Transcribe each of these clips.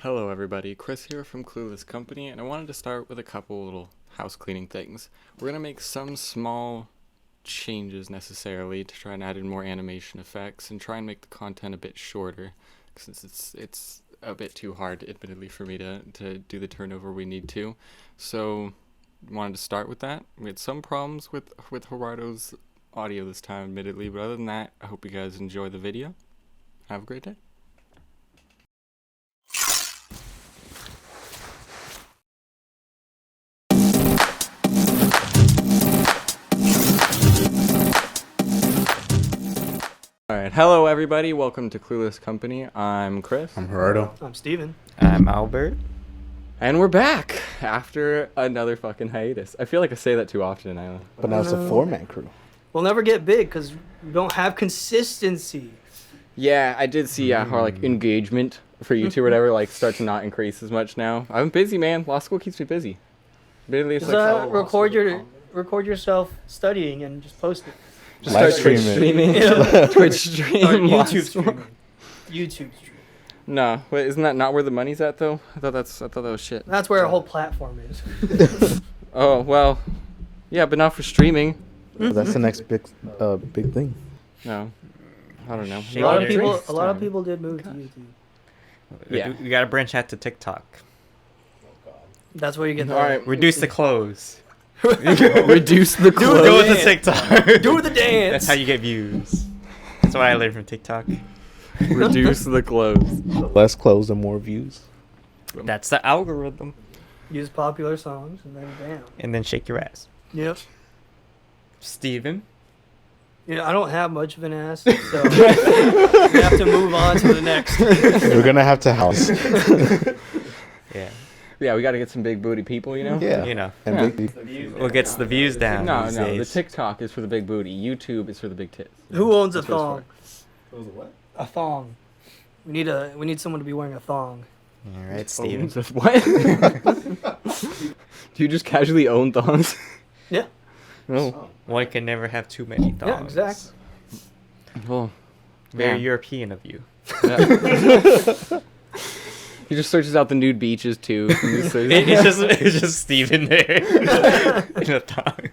Hello everybody, Chris here from Clueless Company, and I wanted to start with a couple little house cleaning things. We're going to make some small changes necessarily to try and add in more animation effects and try and make the content a bit shorter, since it's a bit too hard, admittedly, for me to do the turnover we need to. So, wanted to start with that. We had some problems with Gerardo's audio this time, admittedly, but other than that, I hope you guys enjoy the video. Have a great day. Alright, hello everybody, welcome to Clueless Company. I'm Chris. I'm Gerardo. I'm Steven. I'm Albert. And we're back after another fucking hiatus. I feel like I say that too often. But now it's a four-man crew. We'll never get big because we don't have consistency. Yeah, I did see how like engagement for YouTube or whatever like start to not increase as much now. I'm busy, man. Law school keeps me busy. Admittedly, it's Just record yourself studying and just post it. just Live start Twitch stream it. streaming. Yeah. Twitch stream. Or law YouTube school. streaming. YouTube stream. No, wait, isn't that not where the money's at though? I thought that was shit. That's where our whole platform is. Oh well, yeah, but not for streaming. But that's the next big thing. No, I don't know. Shit. A lot of Drinks people did move to YouTube. Yeah. We gotta branch out to TikTok. That's where you get the All right. Reduce the clothes. Reduce the Go clothes. with the TikTok. Do the dance. That's how you get views. That's what I learned from TikTok. Reduce the clothes. Less clothes and more views. That's the algorithm. Use popular songs and then bam. And then shake your ass. Yep. Steven. I don't have much of an ass, so we have to move on to the next. We're gonna have to house. Yeah. Yeah, we got to get some big booty people, you know? Yeah. You know. And Yeah. big. What gets the views down No, these the days. TikTok is for the big booty. YouTube is for the big tits. Who owns a That's what it's thong? A thong. We need someone to be wearing a thong. All right, for. Steven. What? Do you just casually own thongs? Yeah. No. One can never have too many thongs. Yeah, exactly. Well, Very yeah. European of you. Yeah. He just searches out the nude beaches too. And just says- It's just Steven there in a thong.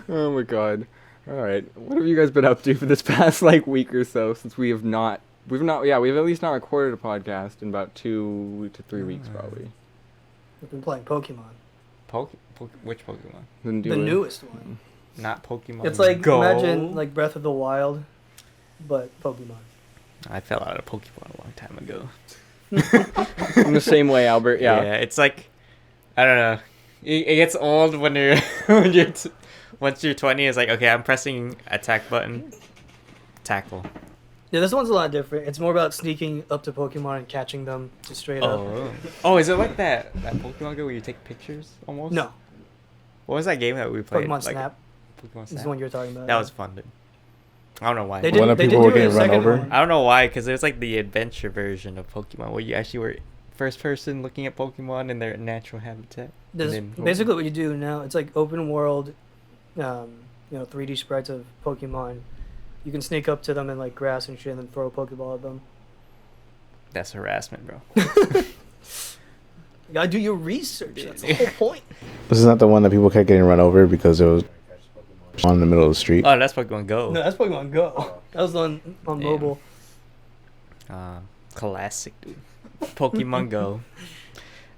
Oh my god. All right. What have you guys been up to for this past like week or so since we've at least not recorded a podcast in about 2 to 3 weeks probably. We've been playing Pokemon. Which Pokemon? The Newest one. Not Pokemon. It's like Go. imagine like Breath of the Wild, but Pokemon. I fell out of Pokemon a long time ago. In the same way, Albert. Yeah. It's like, I don't know. It gets old when you're once you're 20. It's like, okay, I'm pressing attack button, tackle. Yeah, this one's a lot different. It's more about sneaking up to Pokemon and catching them just straight up. Oh, is it like that Pokemon Go where you take pictures almost? No, What was that game that we played? Pokemon Like, Snap Pokemon is Snap. the one you're talking about. That was fun, dude. I don't know why. They When did. They people did were do a getting run second over? one. I don't know why, because it was like the adventure version of Pokemon where you actually were first person looking at Pokemon in their natural habitat. This, And then- basically, what you do now, it's like open world, 3D sprites of Pokemon. You can sneak up to them in like grass and shit, and then throw a Pokeball at them. That's harassment, bro. You gotta do your research. That's the whole point. This is not the one that people kept getting run over because it was on the middle of the street. Oh, that's Pokemon Go. No, that's Pokemon Go. That was on Damn. mobile. Classic, dude. Pokemon Go.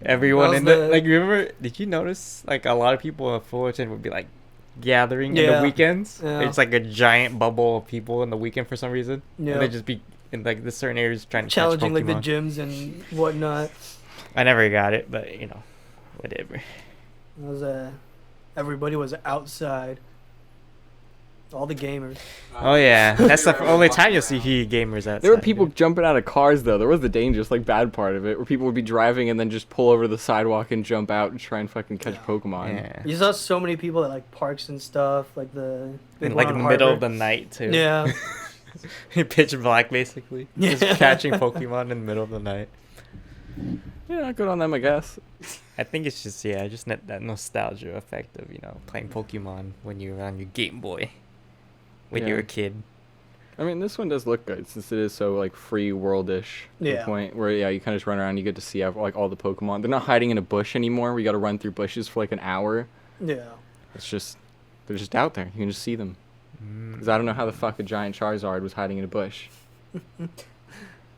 Everyone That in was the the- like. Remember? Did you notice? Like a lot of people at Fullerton would be like gathering in Yeah. the weekends. Yeah. It's like a giant bubble of people in the weekend for some reason. Yeah. And they just be in like this certain areas trying to Challenging catch like Pokemon. the gyms and whatnot. I never got it, but whatever. It was everybody was outside. All the gamers. Oh yeah, that's the only time you'll see gamers outside. There were people dude. jumping out of cars though. There was the dangerous, like bad part of it, where people would be driving and then just pull over the sidewalk and jump out and try and fucking catch Pokemon. Yeah. You saw so many people at like parks and stuff, like the big And, like one in on the middle of Harvard. the night too. Yeah. Pitch black basically. Just Yeah. catching Pokemon in the middle of the night. Yeah, good on them, I guess. I think it's just that nostalgia effect of playing Pokemon when you were on your Game Boy when you Yeah. were a kid. I mean, this one does look good since it is so like free worldish. To the Yeah. point where you kind of just run around, you get to see like all the Pokemon. They're not hiding in a bush anymore. We got to run through bushes for like an hour. Yeah. It's just they're just out there. You can just see them. Because I don't know how the fuck a giant Charizard was hiding in a bush.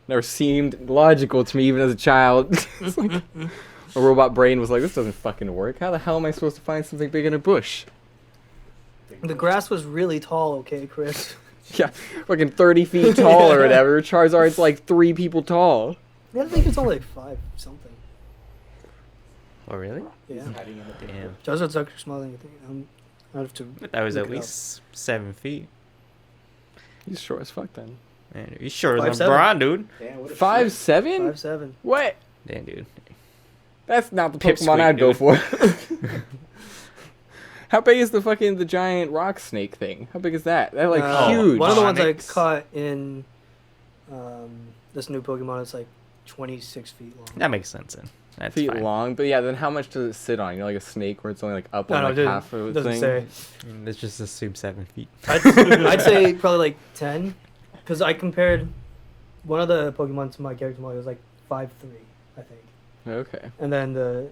Never seemed logical to me even as a child. It's like, a robot brain was like, this doesn't fucking work. How the hell am I supposed to find something big in a bush? The grass was really tall, okay, Chris? Yeah, fucking 30 feet tall or whatever. Charizard's like 3 people tall. Yeah, I think it's only like 5 something. Oh, really? Yeah. Damn. Charizard's actually smaller than you think. I have to. But that was look at it up. least 7 feet. He's short as fuck then. Man, you sure than 5'7". LeBron, dude. 5'7"? 5'7". What? Damn, dude. That's not the Pipsqueak, Pokemon I'd go dude. for. How big is the giant rock snake thing? How big is that? They're like huge. One of the ones I Onyx. caught in this new Pokemon is like 26 feet long. That makes sense then. That's feet fine. long, but yeah, then how much does it sit on? You know, like a snake where it's only like up on like it half of the doesn't thing. say. Let's just assume 7 feet. I'd say probably like 10, because I compared one of the Pokemon to my character model. It was like 5'3", I think, Okay. and then the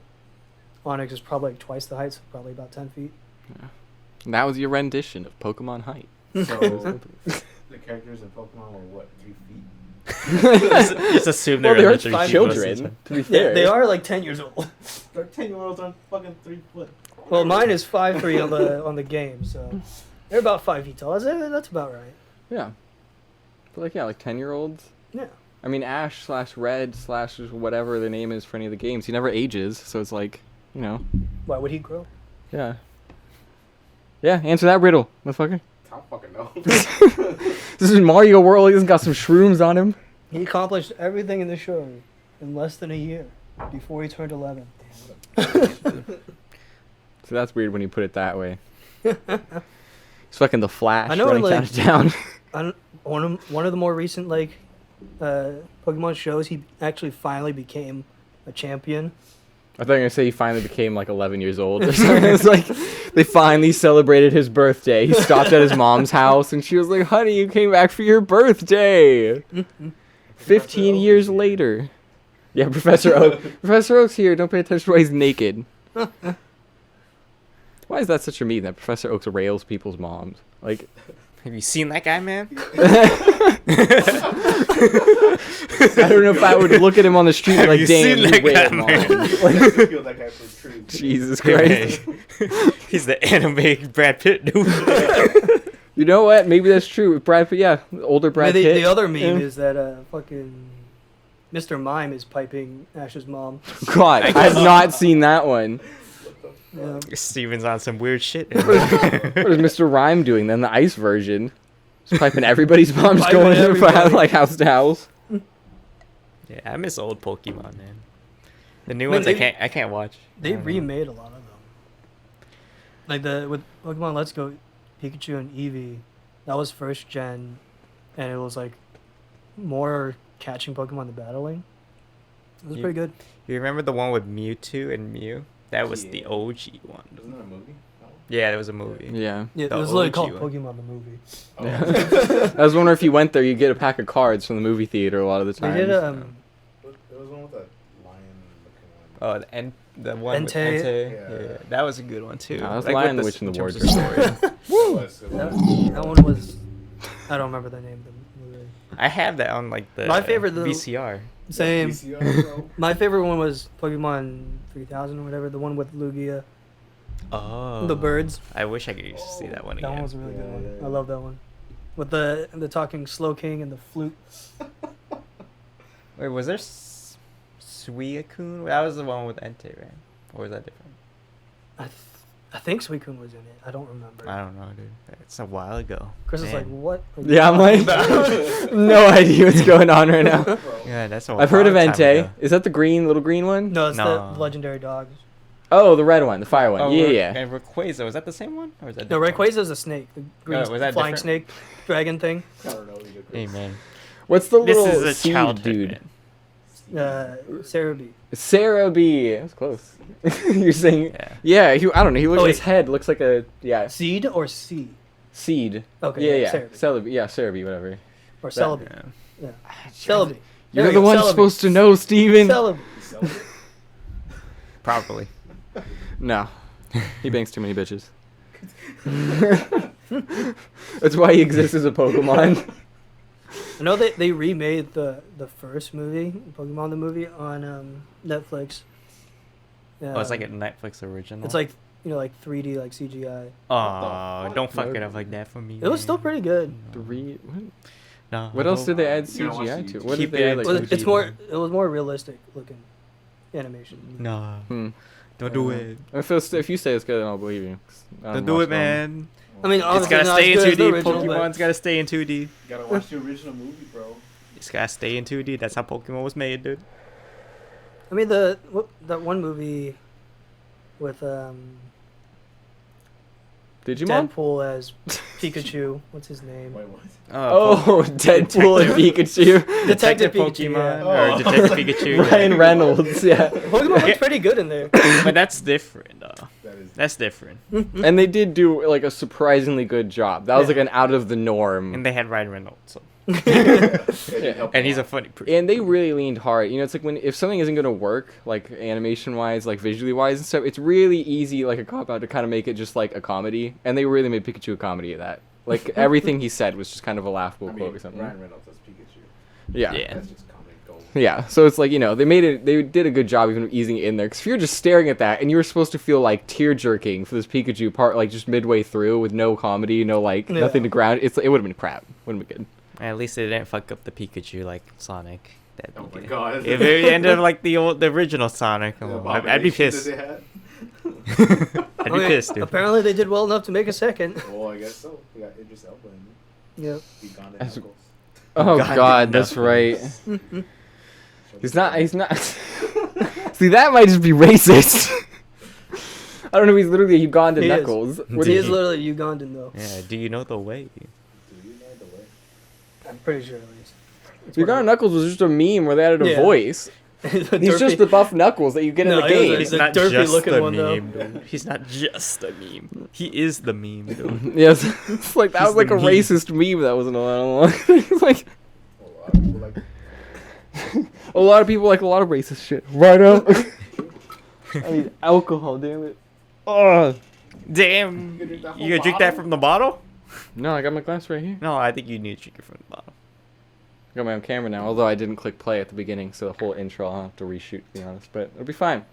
Onyx is probably like twice the height, so probably about 10 feet. And that was your rendition of Pokemon height. So the characters in Pokemon were what, 3 feet? Just assume Well, they're they are under 3 feet most of the children, time. to be fair. Yeah, they are like 10 years old. They're 10-year-olds on fucking 3 foot. Well, mine is 5'3" on the game, so they're about 5 feet tall. That's about right. Yeah. But like, yeah, like 10-year-olds. Yeah. I mean, Ash / Red / whatever their name is for any of the games. He never ages, so it's like, you know. Why would he grow? Yeah. Yeah, answer that riddle, motherfucker. I don't fucking know. This is Mario World. He's got some shrooms on him. He accomplished everything in the show in less than a year before he turned 11. So that's weird when you put it that way. It's fucking the Flash I know, running like- down. One of the more recent Pokemon shows, he actually finally became a champion. I thought you were gonna say he finally became like 11 years old or something. It's like they finally celebrated his birthday. He stopped at his mom's house and she was like, "Honey, you came back for your birthday." 15 years later. Yeah, Professor Oak. Professor Oak's here. Don't pay attention to why he's naked. Why is that such a meme that Professor Oak rails people's moms? Like, Have you seen that guy, man? I don't know if I would look at him on the street Have like, you damn, seen you that rail guy, mom. man? Like, Feel that guy for true. Jesus Christ. He's the anime Brad Pitt, dude. You know what? Maybe that's true. Brad Pitt, yeah, older Brad the, Pitt. the other meme Yeah. is that fucking Mr. Mime is piping Ash's mom. God, I have not seen that one. Yeah. Steven's on some weird shit. What is Mr. Rhyme doing then? The ice version. Just piping everybody's mom's Piping going everybody. like house to house. Yeah, I miss old Pokemon, man. The new Man, ones I can't watch. They I don't know. remade a lot of them. Like with Pokemon Let's Go, Pikachu and Eevee, that was first gen, and it was like more catching Pokemon than battling. It was Yeah. pretty good. You remember the one with Mewtwo and Mew? That was the Yeah. OG one. Isn't that a movie? No. Yeah, that was a movie. Yeah. Yeah, it The was literally OG called one. Pokemon the movie. I was wondering if you went there, you get a pack of cards from the movie theater a lot of the They time. did There was one with that lion-looking one. Oh, the one with Entei. Entei. Yeah. Yeah, that was a good one too. Nah, that's Like, Lion, with the Witch, and the in terms of Wardrobe. story. It was. That one was, I don't remember the name of the movie. I have that on like the My favorite, though- VCR. Same. VCR, bro. My favorite one was Pokemon 3000 or whatever, the one with Lugia, Oh, the birds. I wish I could see that one That one again. was a really good Yeah, one. yeah, I yeah. love that one. With the talking Slow King and the flute. Wait, was there Suicune? That was the one with Entei, right? Or was that different? I think Suicune was in it. I don't remember. I don't know, dude. It's a while ago. Chris is like, Man. what? are you Yeah, I'm talking like, about?" no idea what's going on right now. Bro. Yeah, that's a I've heard of long time Entei. ago. Is that the little green one? No, it's No. the legendary dogs. Oh, the red one, the fire one. Oh, yeah, Ra- yeah. And Rayquaza, was that the same one? Or was that No, different one? Rayquaza is a snake. The green was that flying different? snake dragon thing. I don't know either. Hey, man. What's the This little is a seed childhood, dude? man. Cerebi. Sarah B. That's close. You're saying, Yeah. yeah. I don't know. He looks. Oh, His wait. head looks like a Seed or C? Seed. Okay, Yeah. Celebi. Celebi. Yeah, Celebi, whatever. Or Celebi. Yeah. Yeah. Celebi. You're There we the go, one Celebi. supposed to know, Steven. Celebi. Probably. No. He bangs too many bitches. That's why he exists as a Pokemon. I know they remade the first movie, Pokemon the movie, on Netflix. Oh, it's like a Netflix original. It's like, like 3D, like CGI. Oh, don't fuck it up like that for me. It was still pretty good. What? No. What else did they add You gotta watch CGI the to? YouTube. What Keep did they add? it Like, in It's 2D, more. man. It was more realistic looking animation. No. Uh, Don't do it. if you say it's good, then I'll believe you. 'Cause I Don't do watch it, man. I mean, It's honestly, gotta not stay in as good as the 2D. original, but- Pokemon's gotta stay in 2D. You gotta watch the original movie, bro. It's gotta stay in 2D. That's how Pokemon was made, dude. I mean, that one movie with Digimon? Deadpool as Pikachu. What's his name? Wait, what? Oh, Deadpool and Pikachu. Detective Pikachu. Pokemon Yeah. or Detective Pikachu. yeah. Ryan Reynolds, yeah. Pokemon looks pretty good in there. But that's different, though. That is. That's different. And they did do like a surprisingly good job. That was Yeah. like an out of the norm. And they had Ryan Reynolds, so. Yeah. And he's a funny person. And they really leaned hard. It's like if something isn't gonna work, like animation wise, like visually wise and stuff, it's really easy, like a cop out, to kind of make it just like a comedy. And they really made Pikachu a comedy of that. Like everything he said was just kind of a laughable I quote mean, or something. Ryan Reynolds as Pikachu. Yeah. Yeah. That's just comic gold. Yeah, so it's like, they made it, they did a good job even easing it in there. Because if you're just staring at that and you were supposed to feel like tear jerking for this Pikachu part, like just midway through with no comedy, no like Yeah. nothing to ground, it would have been crap. Wouldn't have been At least they didn't fuck up the Pikachu like Sonic. That'd Oh be my good. god. If it ended like the original Sonic, The I'd be abomination pissed. that they had. I'd be Okay, pissed, dude. Apparently, they did well enough to make a second. Oh, I guess so. We got Idris Elba in Yep. Be gone in As- Knuckles. Oh God, god, that's right. nothing. He's not See, that might just be racist. I don't know, he's literally a Ugandan He is. Knuckles. What He do is you- literally Ugandan, though. Yeah, do you know the way? Do you know the way? I'm pretty sure, at least. It's Ugandan Knuckles was just a meme where they added a Yeah. voice. He's just the buff Knuckles that you get No, in the he was game. a- He's the not derpy just looking the one, though. meme, dude. He's not just a meme. He is the meme, dude. Yes, it's like that He's was like the a meme. racist meme that wasn't allowed. It's like A lot of people like. a lot of racist shit. Right up. I need alcohol, damn it. Oh Damn. You gonna drink that You whole gonna drink that bottle? from the bottle? no, I got my glass right here. No, I think you need to drink it from the bottle. I got my own camera now. Although I didn't click play at the beginning, so the whole intro I'll have to reshoot. To be honest, but it'll be fine.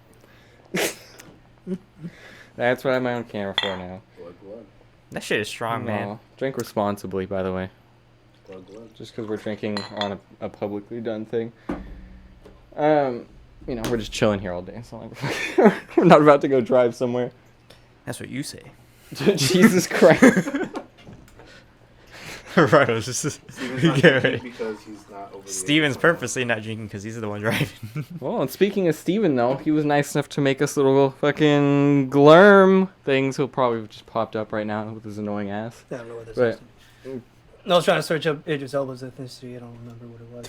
That's what I have my own camera for now. Glug, glug, That shit is strong, man. No, drink responsibly, by the way. glug, glug. Just because we're drinking on a publicly done thing. We're just chilling here all day. It's not like we're not about to go drive somewhere. That's what you say. Jesus Christ. Right, I was just Steven's not get drinking ready. because he's not over the Steven's age. purposely not drinking because he's the one driving. Well, and speaking of Steven, though, he was nice enough to make us little fucking glurm things. He'll probably just popped up right now with his annoying ass. I don't know what this But- is. I was trying to search up Idris Elba's ethnicity. I don't remember what it was.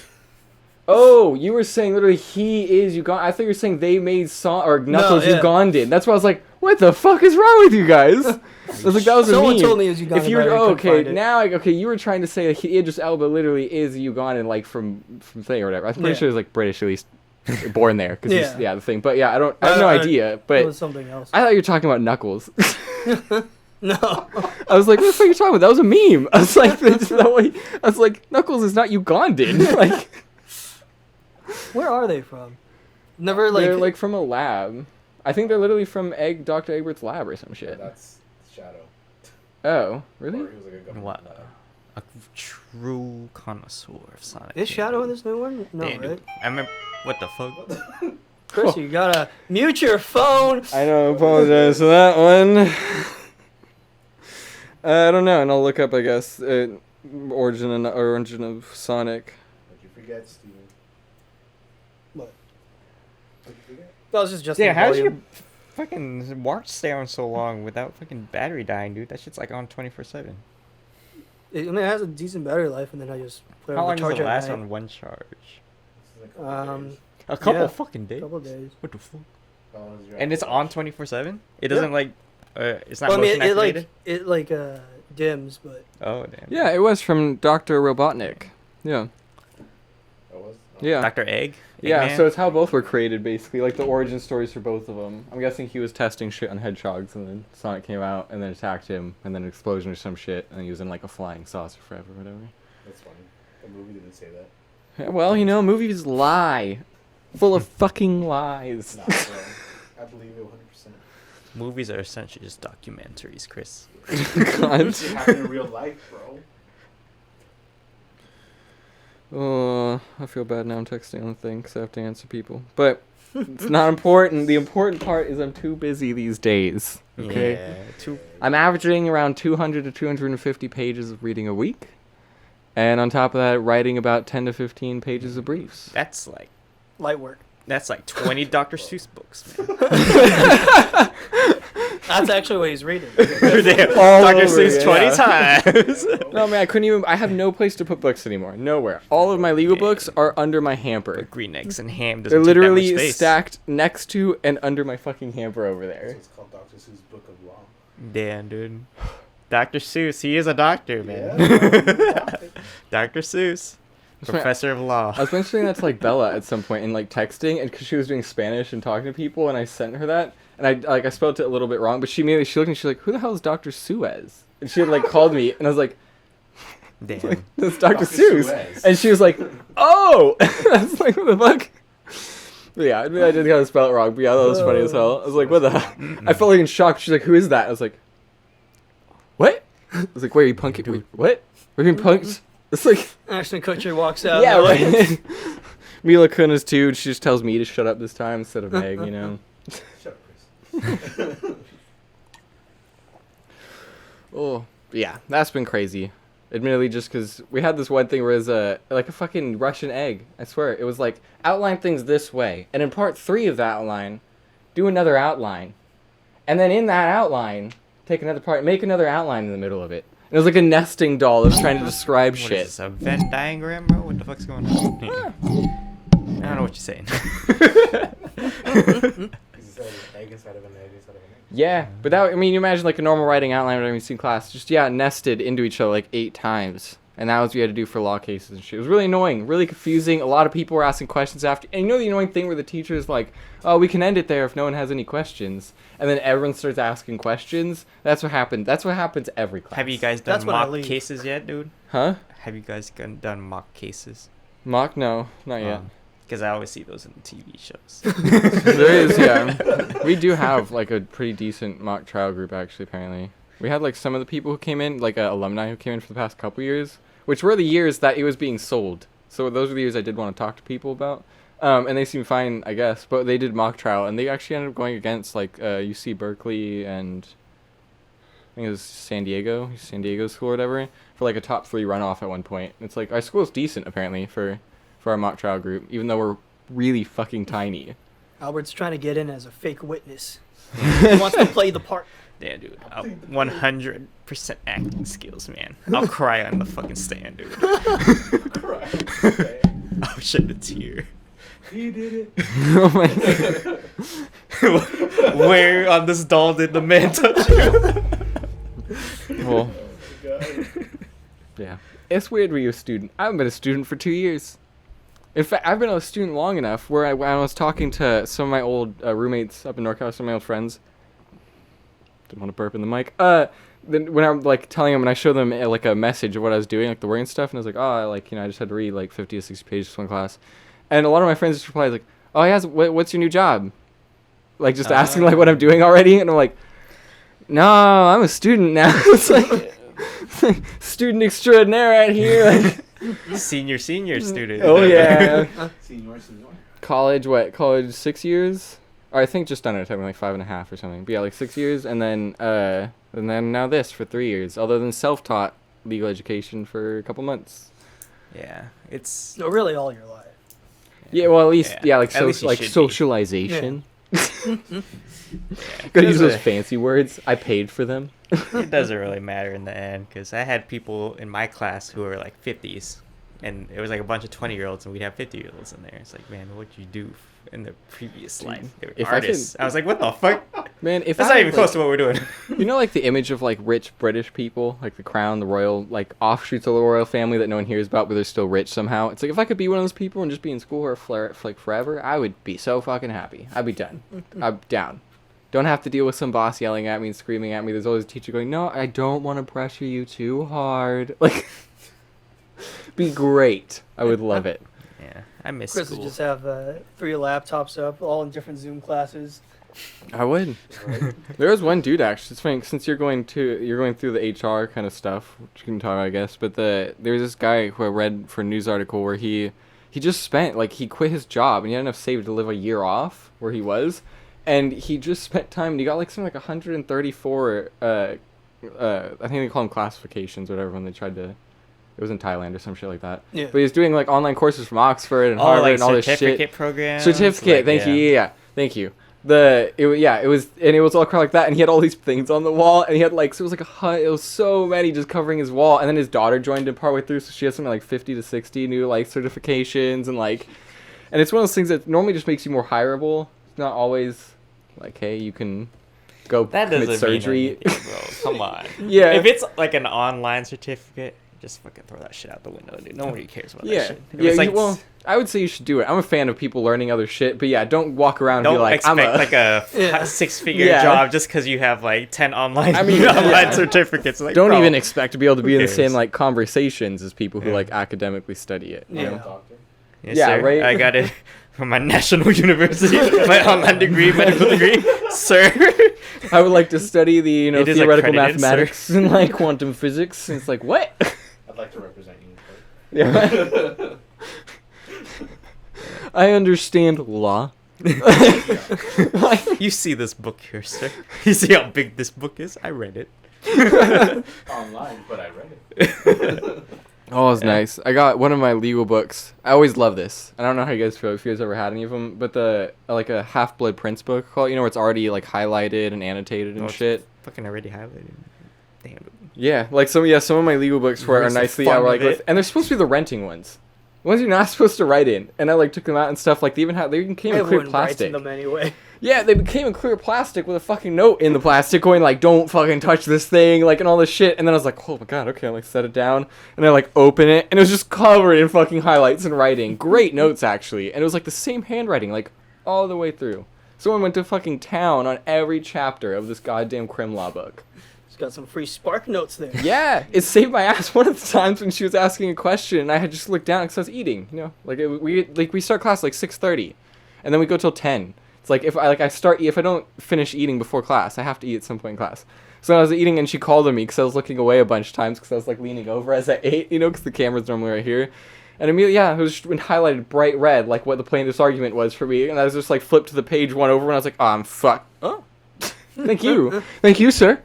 Oh, you were saying literally he is Ugandan. I thought you were saying they made Knuckles yeah. Ugandan. That's why I was like, what the fuck is wrong with you guys? I was like, that was a Someone meme. told me it was Ugandan. If you were but I couldn't okay, find it. now you were trying to say that Idris Elba literally is Ugandan, like from thing or whatever. I'm pretty Yeah. sure he's like British at least, born there. Cause Yeah. yeah, the thing. But yeah, I have no idea. it But was something else. I thought you were talking about Knuckles. No. I was like, what the fuck are you talking about? That was a meme. I was like, I was like, Knuckles is not Ugandan. Like, Where are they from? Never they're like from a lab. I think they're literally from Dr. Egbert's lab or some Yeah, shit. that's Shadow. Oh, really? Or he was like a government What? lab. A true connoisseur of Sonic. Is Shadow in this new one? No, Yeah, dude. right? I remember. What the fuck? Chris, you gotta mute your phone. I don't apologize for that one. I don't know, and I'll look up, I guess, origin of Sonic. What'd you forget, Steven? What? What'd you forget? That was just Yeah, how's volume. your fucking watch stay on so long without fucking battery dying, dude? That shit's like on 24/7. I mean, it has a decent battery life, and then I just put it How on long the does it charger last at night. on one charge? This is like a couple days. A couple Yeah. fucking days. Couple days. What the fuck? How long is your And it's Apple on Watch? 24/7. It doesn't like. It's not Well, I mean, motion it activated. like Dims, but Oh damn. Yeah, it was from Dr. Robotnik. Yeah. Yeah. Dr. Egg. Yeah, Eggman? so it's how both were created, basically, like the origin stories for both of them. I'm guessing he was testing shit on hedgehogs, and then Sonic came out and then attacked him, and then an explosion or some shit, and he was in like a flying saucer forever, or whatever. That's funny. The movie didn't say that. Yeah, well, you know, movies lie. Full of fucking lies. Nah, bro. I believe it 100%. Movies are essentially just documentaries, Chris. God. It happened in real life, bro. Oh, I feel bad now. I'm texting on the thing because I have to answer people. But it's not important. The important part is I'm too busy these days. Okay? Yeah. I'm averaging around 200 to 250 pages of reading a week. And on top of that, writing about 10 to 15 pages of briefs. That's like light work. 20 Dr. Seuss books, man. That's actually what he's reading. Damn, All Dr. over, Seuss yeah. 20 times. No, man, I have no place to put books anymore. Nowhere. All of my legal books are under my hamper. Green eggs and ham doesn't They're take that much literally space. stacked next to and under my fucking hamper over That's there. what's called Dr. Seuss Book of Law. Damn, dude. Dr. Seuss, he is a doctor, man. Yeah, Dr. Seuss, professor of law. I was mentioning that to like Bella at some point in like texting, and because she was doing Spanish and talking to people, and I sent her that, and I spelled it a little bit wrong, but she looked and she's like, "Who the hell is Dr. Suez?" And she had like called me, and I was like, Damn. "That's Dr. Dr. Seuss," Suez. and she was like, "Oh," I was like, "What the fuck?" But yeah, I did kind of spell it wrong, but yeah, that was funny as hell. I was like, "What the hell?" I felt like in shock. She's like, "Who is that?" I was like, "What?" I was like, "Wait, are you punking? Wait, what? Are you being punked?" It's like, Ashton Kutcher walks out. yeah, and they're like, right. Mila Kunis too. She just tells me to shut up this time instead of Meg, you know. Shut up, Chris. Oh, yeah, that's been crazy. Admittedly, just because we had this one thing where it was like a fucking Russian egg. I swear, it was like outline things this way, and in part 3 of that outline, do another outline, and then in that outline, take another part, make another outline in the middle of it. And it was like a nesting doll of trying to describe What shit. is this, a Venn diagram, bro? What the fuck's going on? here? I don't know what you're saying. Is it an egg inside of an egg inside of an egg? Yeah, but that, I mean, you imagine like a normal writing outline that we've seen in class, just, yeah, nested into each other like 8 times. And that was what we had to do for law cases and shit. It was really annoying, really confusing. A lot of people were asking questions after. And you know the annoying thing where the teacher's like, "Oh, we can end it there if no one has any questions." And then everyone starts asking questions. That's what happened. That's what happens every class. Have you guys That's done when I mock leave. cases yet, dude? Huh? Have you guys done mock cases? Mock? No, not yet. Because I always see those in TV shows. There is, yeah. We do have like a pretty decent mock trial group, actually, apparently. We had like some of the people who came in, like alumni who came in for the past couple years, which were the years that it was being sold. So those were the years I did want to talk to people about. And they seemed fine, I guess. But they did mock trial, and they actually ended up going against like UC Berkeley and I think it was San Diego School or whatever, for like a top 3 runoff at one point. And it's like, our school's decent, apparently, for our mock trial group, even though we're really fucking tiny. Albert's trying to get in as a fake witness. He wants to play the part. Yeah, dude. 100% acting skills, man. I'll cry on the fucking stand, dude. I'll shed a tear. He did it. Oh my god. Where on this doll did the man touch you? Well, yeah. It's weird when you're a student. I haven't been a student for 2 years. In fact, I've been a student long enough where when I was talking to some of my old roommates up in NorCal, some of my old friends. Didn't want to burp in the mic. Then when I'm like telling them, and I show them like a message of what I was doing, like the work and stuff, and I was like, "Oh, like, you know, I just had to read like 50 to 60 pages for one class," and a lot of my friends just replied like, "Oh, yeah, what's your new job?" Like just asking like what I'm doing already, and I'm like, "No, I'm a student now." It's like student extraordinaire right here. Like, Senior student. oh yeah. Senior. College, what? College 6 years? Or I think just under time, like 5.5 or something. But yeah, like 6 years, and then now this for 3 years. Other than self-taught legal education for a couple months. Yeah, it's No, really all your life. Yeah, well, at least like At least you like should be. socialization. yeah, Gotta use those doesn't- fancy words. I paid for them. It doesn't really matter in the end because I had people in my class who were like 50s, and it was like a bunch of 20-year-olds, and we'd have 50-year-olds in there. It's like, man, what'd you do in the previous life? They were if I artists. I was like, what the fuck? Man, if That's I not had, even close like, to what we're doing. you know, like the image of like rich British people, like the crown, the royal, like offshoots of the royal family that no one hears about, but they're still rich somehow. It's like if I could be one of those people and just be in school for like forever, I would be so fucking happy. I'd be done. I'm down. Don't have to deal with some boss yelling at me and screaming at me. There's always a teacher going, "No, I don't want to pressure you too hard." Like, be great. I would love it. Yeah, I miss Chris would school. just have 3 laptops up, all in different Zoom classes. I would. There was one dude actually. It's funny since you're going through the HR kind of stuff, which you can talk about, I guess. But there was this guy who I read for a news article where he just spent like he quit his job and he had enough saved to live a year off where he was, and he just spent time and he got like something like 134. I think they call them classifications or whatever when they tried to. It was in Thailand or some shit like that. Yeah. But he was doing like online courses from Oxford and Oh, Harvard like and all this shit. certificate programs. Certificate, like, thank you. Yeah, thank you. It was all across like that, and he had all these things on the wall, and he had like, so it was like it was so many just covering his wall, and then his daughter joined him partway through, so she has something like 50 to 60 new like certifications, and like, and it's one of those things that normally just makes you more hireable. It's not always like, hey, you can go That commit doesn't surgery. mean anything, bro. Come on. Yeah. If it's like an online certificate, just fucking throw that shit out the window, dude. Nobody cares about that Yeah, shit. If yeah. it's like, Well, I would say you should do it. I'm a fan of people learning other shit, but yeah, don't walk around and don't be like, expect I'm a like a Yeah. 6-figure Yeah. job just because you have like 10 online, I mean, online yeah. certificates. Like, don't bro, even expect to be able to be in the cares? same like conversations as people who Yeah. like academically study it. You Yeah. know? Yes, Yeah, sir. right? I got it from my national university, my online degree, medical degree, sir. I would like to study the It is theoretical accredited, sir. mathematics and like quantum physics. And it's like what? I'd like to represent you. Yeah. I understand law. You see this book here, sir? You see how big this book is? I read it. Online, but I read it. Oh, it's nice. I got one of my legal books. I always love this. I don't know how you guys feel if you guys ever had any of them, but like a Half-Blood Prince book called, where it's already like highlighted and annotated and Oh, it's shit. Fucking already highlighted. Damn. Yeah, like some of my legal books were are Where's the nicely fun out like of it? and they're supposed to be the renting ones. The ones you're not supposed to write in. And I like took them out and stuff like they even came in clear Everyone writes in plastic. them anyway. Yeah, they became in clear plastic with a fucking note in the plastic going like, don't fucking touch this thing, like, and all this shit. And then I was like, oh my god, okay, I like set it down. And I like open it, and it was just covered in fucking highlights and writing. Great notes, actually. And it was like the same handwriting, like, all the way through. Someone went to fucking town on every chapter of this goddamn crim law book. It's got some free spark notes there. Yeah, it saved my ass one of the times when she was asking a question, and I had just looked down because I was eating, Like, we start class like 6:30, and then we go till 10. It's like if I don't finish eating before class, I have to eat at some point in class. So I was eating and she called on me because I was looking away a bunch of times because I was like leaning over as I ate, because the camera's normally right here. And immediately, it was just been highlighted bright red, like what the plaintiff's argument was for me. And I was just like flipped to the page one over and I was like, oh, I'm fucked. Oh, thank you. Thank you, sir.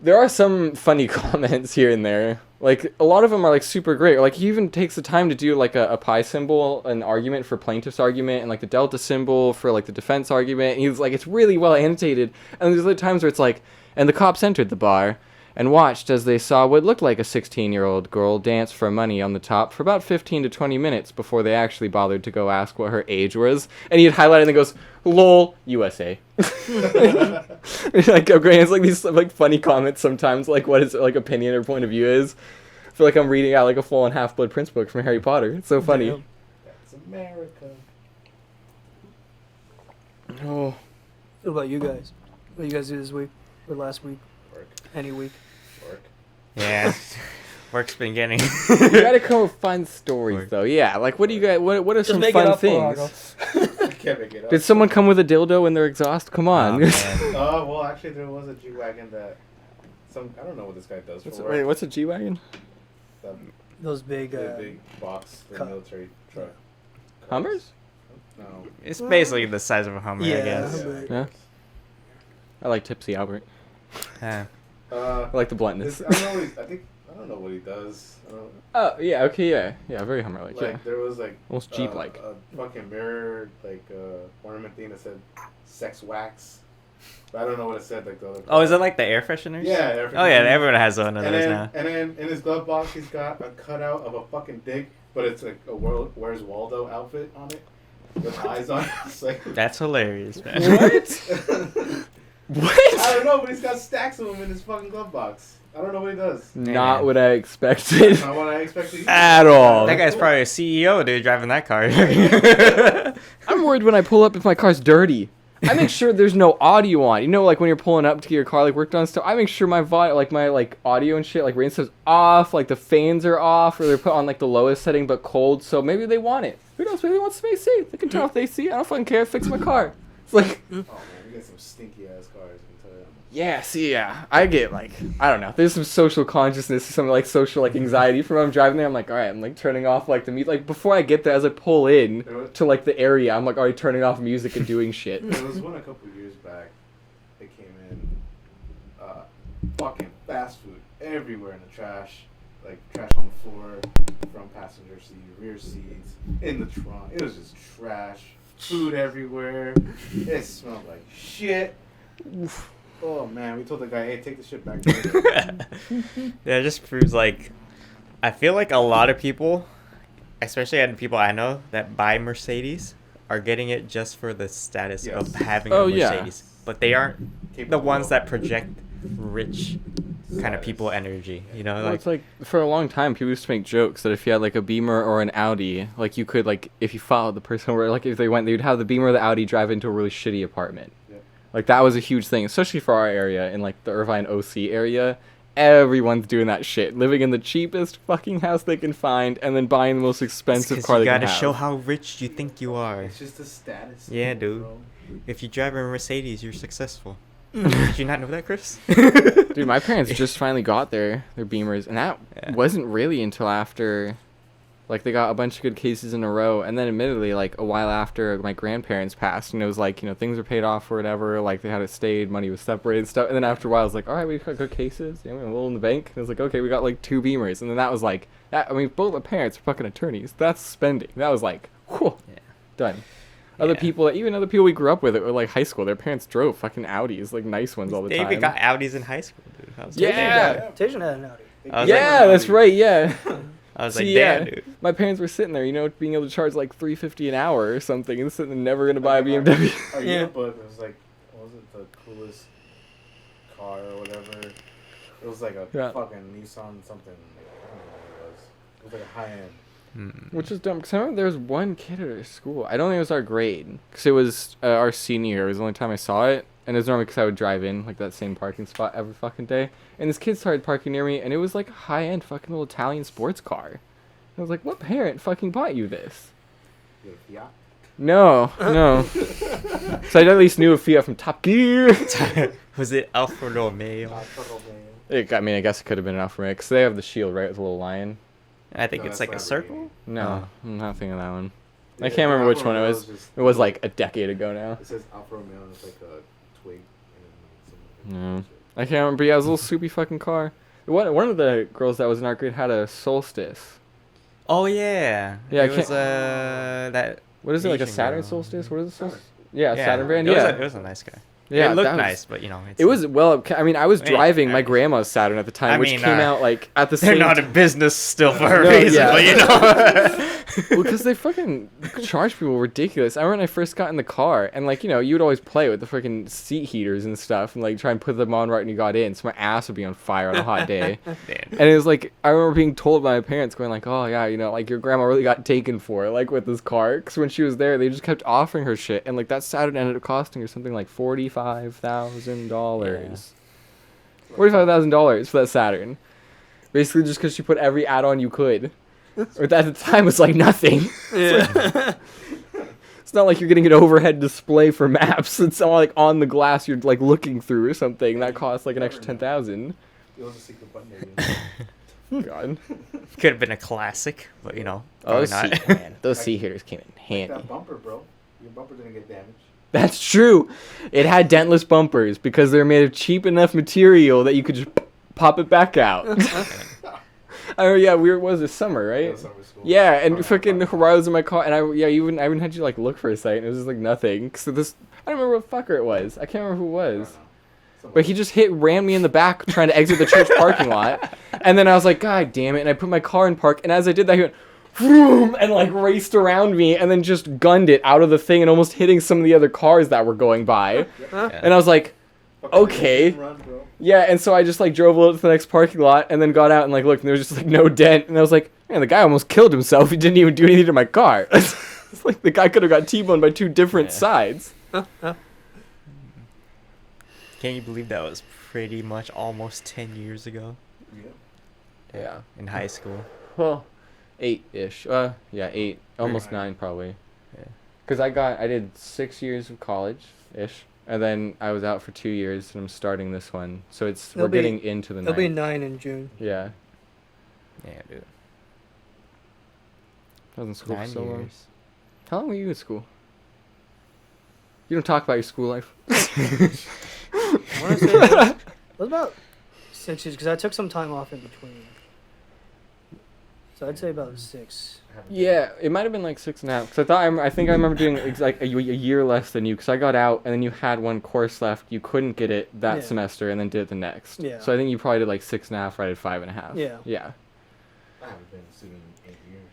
There are some funny comments here and there. Like, a lot of them are, like, super great. Like, he even takes the time to do, like, a pi symbol, an argument for plaintiff's argument, and, like, the delta symbol for, like, the defense argument. And he's like, it's really well annotated. And there's other times where it's like, and the cops entered the bar and watched as they saw what looked like a 16-year-old girl dance for money on the top for about 15 to 20 minutes before they actually bothered to go ask what her age was. And he'd highlight it and then goes, lol, USA. Like, okay, it's like these like funny comments sometimes, like what his like opinion or point of view is. I feel like I'm reading out like a full-on Half-Blood Prince book from Harry Potter. It's so funny. Damn. That's America. Oh, What about you guys? What do you guys do this week? Or last week? Work. Any week? Work. Yeah, work's been getting. you gotta come with fun stories Work. though. Yeah, like what do you guys? What are Just some make it fun up, things? Gerardo. I can't make it up. Did someone come with a dildo in their exhaust? Come on. Oh, man. Well, actually, there was a G-Wagon that I don't know what this guy does for work. Wait, what's a G-Wagon? The Those big, big box, the cut. military truck. Hummers? No. It's basically the size of a Hummer, I Yeah. guess. But- Yeah. I like Tipsy Albert. Yeah. I like the bluntness. I don't know what he does. I don't, Oh yeah, okay, yeah, very Hummer-like. like Yeah, there was like almost Jeep-like. a fucking mirror ornament thing that said sex wax. But I don't know what it said like the other. Oh, is it like the air fresheners? Yeah, air Oh yeah, fresheners. everyone has one of And those then, now. and then in his glove box, he's got a cutout of a fucking dick, but it's like a Where's Waldo outfit on it. with eyes on. It's like, That's hilarious, man. What? I don't know, but he's got stacks of them in his fucking glove box. I don't know what he does. Not what I expected Not what I expected. at all. That guy's probably a CEO, dude, driving that car. I'm worried when I pull up if my car's dirty. I make sure there's no audio on. You know, like when you're pulling up to get your car like worked on stuff. I make sure my audio and shit, like rain stuff's off, like the fans are off, or they're put on like the lowest setting but cold. So maybe they want it. Who knows? Maybe they want some AC. They can turn off the AC. I don't fucking care. Fix my car. It's like. Oh man, you got some stinky ass cars. I can tell you. Yeah, see, yeah. I get, like, I don't know. There's some social consciousness, some, like, social, like, anxiety from when I'm driving there. I'm like, all right, I'm, like, turning off, like, the music. Like, before I get there, as I pull in to, like, the area, I'm, like, already turning off music and doing shit. There was one a couple years back. It came in, fucking fast food everywhere in the trash. Like, trash on the floor, front passenger seat, rear seats, in the trunk. It was just trash. Food everywhere. It smelled like shit. Oof. Oh man, we told the guy, hey, take the shit back. Yeah, it just proves like, I feel like a lot of people, especially people I know that buy Mercedes, are getting it just for the status of having a Mercedes. Yeah. But they aren't the ones that project rich kind of people energy, you know? Well, like, it's like, for a long time, people used to make jokes that if you had, like, a Beamer or an Audi, like, you could, like, if you followed the person where, like, if they went, they would have the Beamer or the Audi drive into a really shitty apartment. Like, that was a huge thing, especially for our area, in, like, the Irvine OC area. Everyone's doing that shit. Living in the cheapest fucking house they can find, and then buying the most expensive car they can have. You gotta show how rich you think you are. It's just a status. Yeah, dude. Bro. If you drive a Mercedes, you're successful. Did you not know that, Chris? Dude, my parents just finally got their Beamers, and that wasn't really until after... Like, they got a bunch of good cases in a row, and then admittedly, like, a while after my grandparents passed, and it was like, you know, things were paid off or whatever, like, they had it stayed, money was separated and stuff, and then after a while, I was like, alright, we got good cases, yeah, we have a little in the bank, and it was like, okay, we got, like, 2 Beamers, and then that was like, that. I mean, both my parents are fucking attorneys, that's spending, that was like, whew, done. Other people, even other people we grew up with at, like, high school, their parents drove fucking Audis, like, nice ones all the time. They even got Audis in high school, dude. Tajan had an Audi. Yeah, that's right, yeah. I was like, damn, dude. My parents were sitting there, you know, being able to charge like $350 an hour or something, and sitting there never gonna buy a BMW. Our yearbook was like, what was it, the coolest car or whatever? It was like a fucking Nissan something. I don't know what it was. It was like a high end. Which is dumb, because I remember there was one kid at our school. I don't think it was our grade, because it was our senior year. It was the only time I saw it, and it was normally because I would drive in, like, that same parking spot every fucking day. And this kid started parking near me, and it was, like, a high-end fucking little Italian sports car. And I was like, what parent fucking bought you this? You have a Fiat? No. So I at least knew a Fiat from Top Gear. Was it Alfa Romeo? I mean, I guess it could have been an Alfa Romeo, because they have the shield, right, with a little lion. I think it's like a circle. No, I'm not thinking of that one. I can't remember which one it was. It was like a decade ago now. It says Alfa Romeo, and it's like a twig. No. I can't remember. Yeah, it was a little soupy fucking car. One of the girls that was in our grade had a Solstice. Oh, yeah. Yeah, it was that... What is it, like a Saturn Solstice? What is it? Solstice? Yeah, Saturn brand? It was a nice car. Yeah, it looked nice, but, you know... It was, well, I mean, I was driving my grandma's Saturn at the time, which came out, like, at the same time. They're not in business still for a reason, but, you know... Well, because they fucking charge people ridiculous. I remember when I first got in the car, and, like, you know, you would always play with the freaking seat heaters and stuff, and, like, try and put them on right when you got in, so my ass would be on fire on a hot day. And it was, like, I remember being told by my parents, going, like, oh, yeah, you know, like, your grandma really got taken for it, like, with this car, because when she was there, they just kept offering her shit, and, like, that Saturn ended up costing her something like $45,000. $45,000 for that Saturn. Basically just because she put every add-on you could. Or at the time, it's like nothing. Yeah. It's not like you're getting an overhead display for maps. It's all like on the glass you're like looking through or something. That costs like an extra $10,000. God. Could have been a classic, but you know. Oh, those seat heaters came in handy. That bumper, bro. Your bumper didn't get damaged. That's true. It had dentless bumpers because they're made of cheap enough material that you could just pop it back out. Oh yeah, what was this summer, right? Yeah, and freaking Hawaii was in my car, and I even had you like look for a second. It was just like nothing. So this, I don't remember what fucker it was. I can't remember who it was. But he just rammed me in the back trying to exit the church parking lot, and then I was like, God damn it! And I put my car in park, and as I did that, he went, vroom, and like raced around me and then just gunned it out of the thing and almost hitting some of the other cars that were going by. Huh? And I was like, Fucking okay. run, bro. yeah, and so I just like drove a little to the next parking lot and then got out and like looked and there was just like no dent. And I was like, man, the guy almost killed himself. He didn't even do anything to my car. It's like the guy could have got T-boned by two different sides. Can you believe that was pretty much almost 10 years ago? Yeah. Yeah. In high school. Well, 8-ish. Yeah, 8. Almost 9 probably. Yeah. Because I did 6 years of college-ish. And then I was out for 2 years and I'm starting this one. So we're getting into the It'll be 9th. 9 in June. Yeah. Yeah, dude. I was in school 9 for so long. years. How long were you in school? You don't talk about your school life. I want to say it was about 6 years because I took some time off in between. So I'd say about 6. Yeah, it might have been like 6.5. Because I think I remember doing like a year less than you. Because I got out and then you had one course left. You couldn't get it that Yeah. semester and then did it the next. Yeah. So I think you probably did like 6.5. Right at 5.5. Yeah. Yeah. I haven't been a student in 8 years.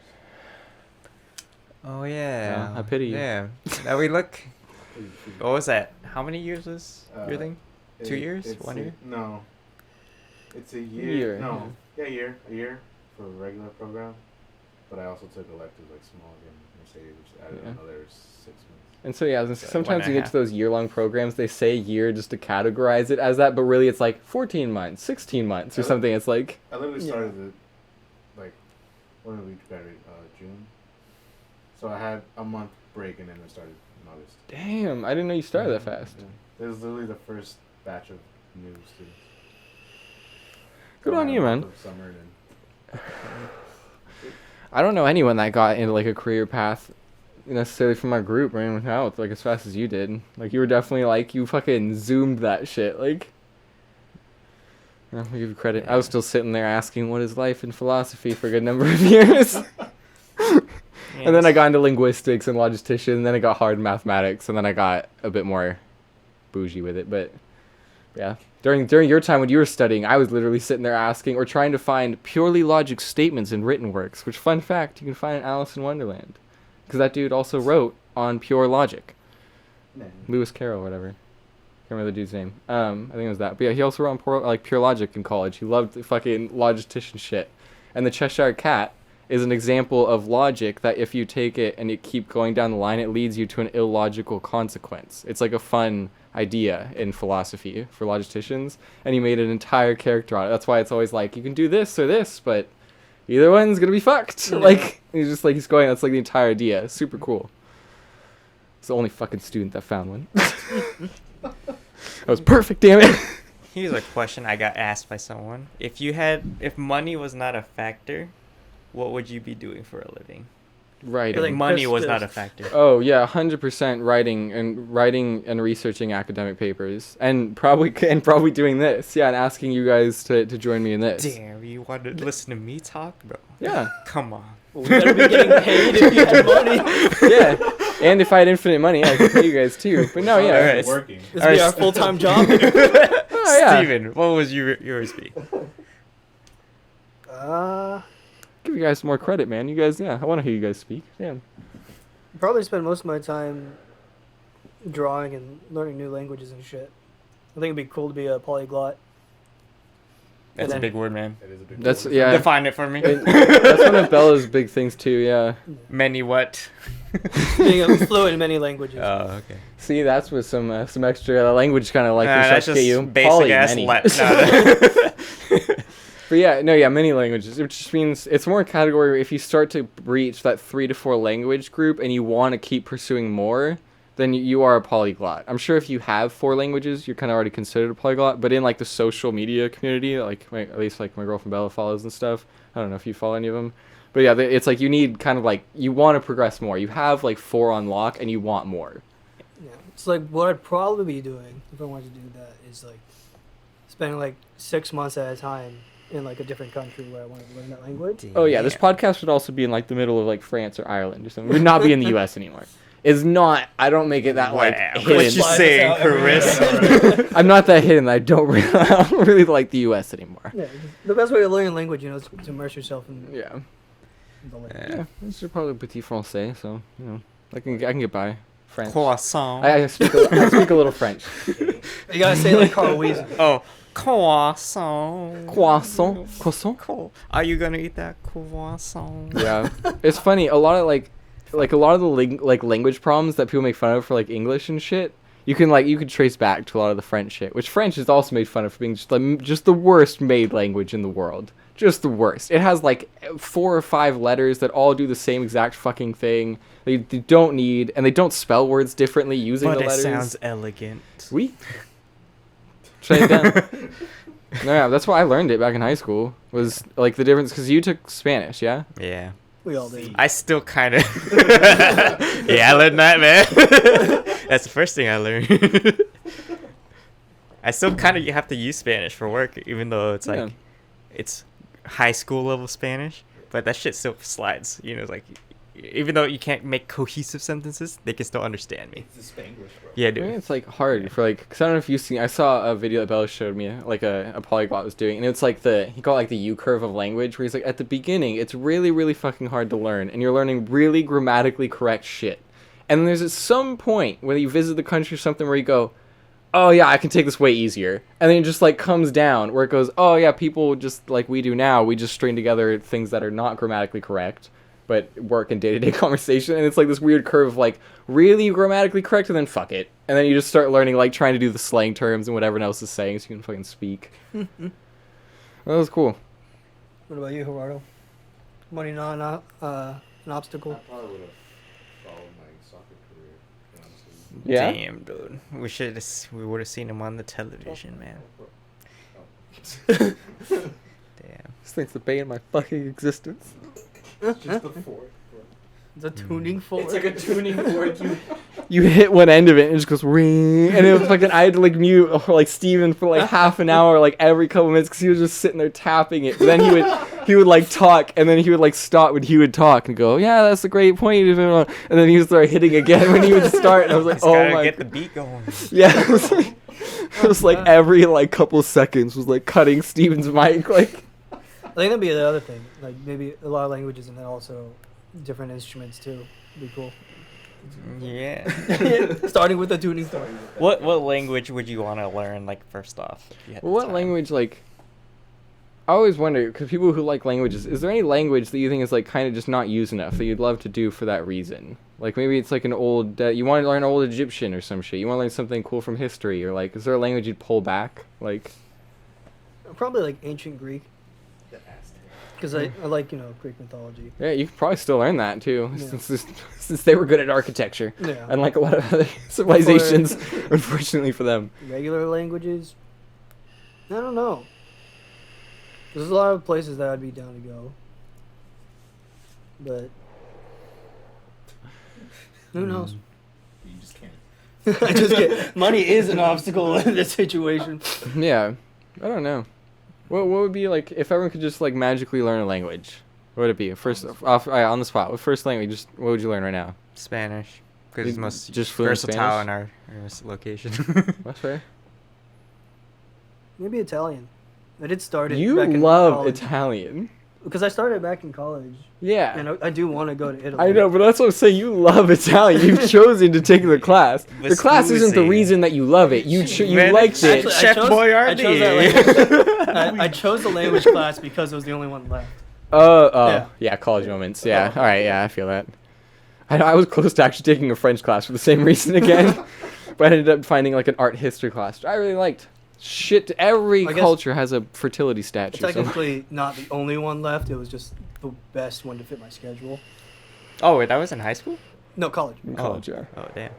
Oh, yeah. I pity you. Yeah. Now we look. What was that? How many years was your thing? 2 years? It's 1 year? No. It's a year. Year, No. Yeah, a year for a regular program. But I also took electives like small and Mercedes, which added Yeah. another 6 months. And so yeah, So, sometimes 1.5. you get to those year-long programs. They say year just to categorize it as that, but really it's like 14 months, 16 months, or I li- something. It's like I literally Yeah. started like, when did we graduate? June. So I had a month break and then I started in August. damn, I didn't know you started that fast. Yeah. It was literally the first batch of new students. Good So I on had you, a man. month of Summer and then I don't know anyone that got into like a career path necessarily from my group or anyone else like as fast as you did. Like you were definitely like you fucking zoomed that shit. Like I'll give you credit. I was still sitting there asking what is life in philosophy for a good number of years. And then I got into linguistics and logistician, and then I got hard mathematics, and then I got a bit more bougie with it. But yeah, during your time when you were studying, I was literally sitting there asking or trying to find purely logic statements in written works, which, fun fact, you can find in Alice in Wonderland. Because that dude also wrote on pure logic. Man. Lewis Carroll or whatever. Can't remember the dude's name. I think it was that. But yeah, he also wrote on pure logic in college. He loved the fucking logistician shit. And the Cheshire Cat is an example of logic that if you take it and you keep going down the line, it leads you to an illogical consequence. It's like a fun idea in philosophy for logisticians, and he made an entire character on it. That's why it's always like, you can do this or this, but either one's gonna be fucked. Yeah. Like, he's going, that's like the entire idea. Super cool. It's the only fucking student that found one. That was perfect, damn it. Here's a question I got asked by someone. If money was not a factor, what would you be doing for a living? Writing. Like Money was Chris- not a factor. Oh yeah, 100% writing and researching academic papers, and probably doing this. Yeah, and asking you guys to join me in this. Damn, you want to listen to me talk, bro? Yeah, Come on. Well, we better be getting paid if you had money. yeah. And if I had infinite money, I could pay you guys too. But no, yeah. Alright. Working. This would be our Alright. full-time job. Oh, yeah. Steven, what was yours be? Give you guys some more credit, man. You guys, yeah. I want to hear you guys speak. Damn. Probably spend most of my time drawing and learning new languages and shit. I think it'd be cool to be a polyglot. That's a then- big word, man. It is a big That's word. yeah. Define it for me. That's one of Bella's big things too. Yeah. Many what? Being fluent in many languages. Oh, okay. See, that's with some extra language kind of like Nah, that's to just get you. basic Poly, ass many. But yeah, many languages. Which just means it's more a category where if you start to reach that 3 to 4 language group and you want to keep pursuing more, then you are a polyglot. I'm sure if you have 4 languages, you're kind of already considered a polyglot. But in like the social media community, like at least like my girlfriend Bella follows and stuff. I don't know if you follow any of them. But yeah, it's like you need kind of like, you want to progress more. You have like 4 on lock and you want more. Yeah. It's like what I'd probably be doing if I wanted to do that is like spending like 6 months at a time in like a different country where I wanted to learn that language. Oh yeah, this podcast would also be in like the middle of like France or Ireland or something. We'd not be in the U.S. anymore. It's not. I don't make it that like Wow. hidden. What you saying, Chris? I'm not that hidden. I don't really like the U.S. anymore. Yeah. The best way to learn a language, is to immerse yourself in. Yeah. the language. Yeah, this is probably petit français, so you know, I can get by. French. Croissant. I speak a little French. You gotta say it like Carl Weezer. Oh, croissant. Croissant. Are you gonna eat that croissant? Yeah, it's funny. A lot of a lot of the language problems that people make fun of for like English and shit. You can trace back to a lot of the French shit, which French is also made fun of for being just the worst made language in the world. Just the worst. It has like 4 or 5 letters that all do the same exact fucking thing. They don't need, and they don't spell words differently using the letters. But it sounds elegant. Oui. Shut it down. No, yeah, that's why I learned it back in high school. Was like the difference because you took Spanish, yeah? Yeah. We all did. I still kind of. Yeah, I learned that, man. That's the first thing I learned. I still kind of have to use Spanish for work, even though it's like, it's high school level Spanish, but that shit still slides. You know, like, even though you can't make cohesive sentences, they can still understand me. It's the Spanglish, bro. I Yeah, mean, dude. it's like hard for like, cause I don't know if you've seen. I saw a video that Bella showed me, like a polyglot was doing, and it's like he called it like the U curve of language, where he's like at the beginning, it's really really fucking hard to learn, and you're learning really grammatically correct shit, and then there's at some point when you visit the country or something where you go, oh yeah, I can take this way easier, and then it just like comes down where it goes, oh yeah, people just like we do now, we just string together things that are not grammatically correct but work in day-to-day conversation, and it's like this weird curve of like really grammatically correct and then fuck it, and then you just start learning like trying to do the slang terms and whatever else is saying so you can fucking speak. That was cool. What about you, Gerardo? Money not an obstacle. I probably would have followed my soccer career, honestly. Yeah. Damn, dude. We would have seen him on the television, man. Damn. This thing's the bane of my fucking existence. It's just the fork, bro. It's a tuning fork. It's like a tuning fork. You hit one end of it and it just goes ring, and it was fucking. I had to like mute like Steven for like half an hour, like every couple minutes, because he was just sitting there tapping it. But then he would like talk, and then he would like stop when he would talk and go, yeah, that's a great point, and then he would start hitting again when he would start. And I was like, Just oh gotta my get the beat going. yeah, it was like every like couple seconds was like cutting Steven's mic like. I think that'd be the other thing. Like maybe a lot of languages and then also different instruments too. Would be cool. Yeah. Starting with the tuning fork. What language would you want to learn, like, first off? If you had the What time? language, like, I always wonder, because people who like languages, is there any language that you think is, like, kind of just not used enough that you'd love to do for that reason? Like, maybe it's, like, an old, you want to learn old Egyptian or some shit. You want to learn something cool from history, or, like, is there a language you'd pull back? Like, Probably like ancient Greek, The Aztec. because I like Greek mythology. yeah, you could probably still learn that, too, Yeah. since they were good at architecture. Yeah. Unlike a lot of other civilizations, unfortunately for them. Regular languages, I don't know. There's a lot of places that I'd be down to go, but who knows? You just can't. I just get money is an obstacle in this situation. Yeah, I don't know. What would be, like, if everyone could just, like, magically learn a language? What would it be? First, on the spot. What first language? Just what would you learn right now? Spanish. Because it's most Just fluent versatile Spanish? in our location. That's fair. Maybe Italian. I did start it. You back in love college. Italian. Because I started back in college, Yeah. and I do want to go to Italy. I know, but that's what I'm saying. You love Italian. You've chosen to take the class. The class isn't the Vespucci. reason that you love it. You Man, liked it. Actually, Chef I chose Boyardee. that language. I chose the language class because it was the only one left. Yeah, college moments. Yeah, all right, yeah, I feel that. I was close to actually taking a French class for the same reason again, but I ended up finding like an art history class, which I really liked. Shit, every I guess culture has a fertility statue. So. Technically, not the only one left. It was just the best one to fit my schedule. Oh, wait, that was in high school? No, college. In college, yeah. Oh, damn.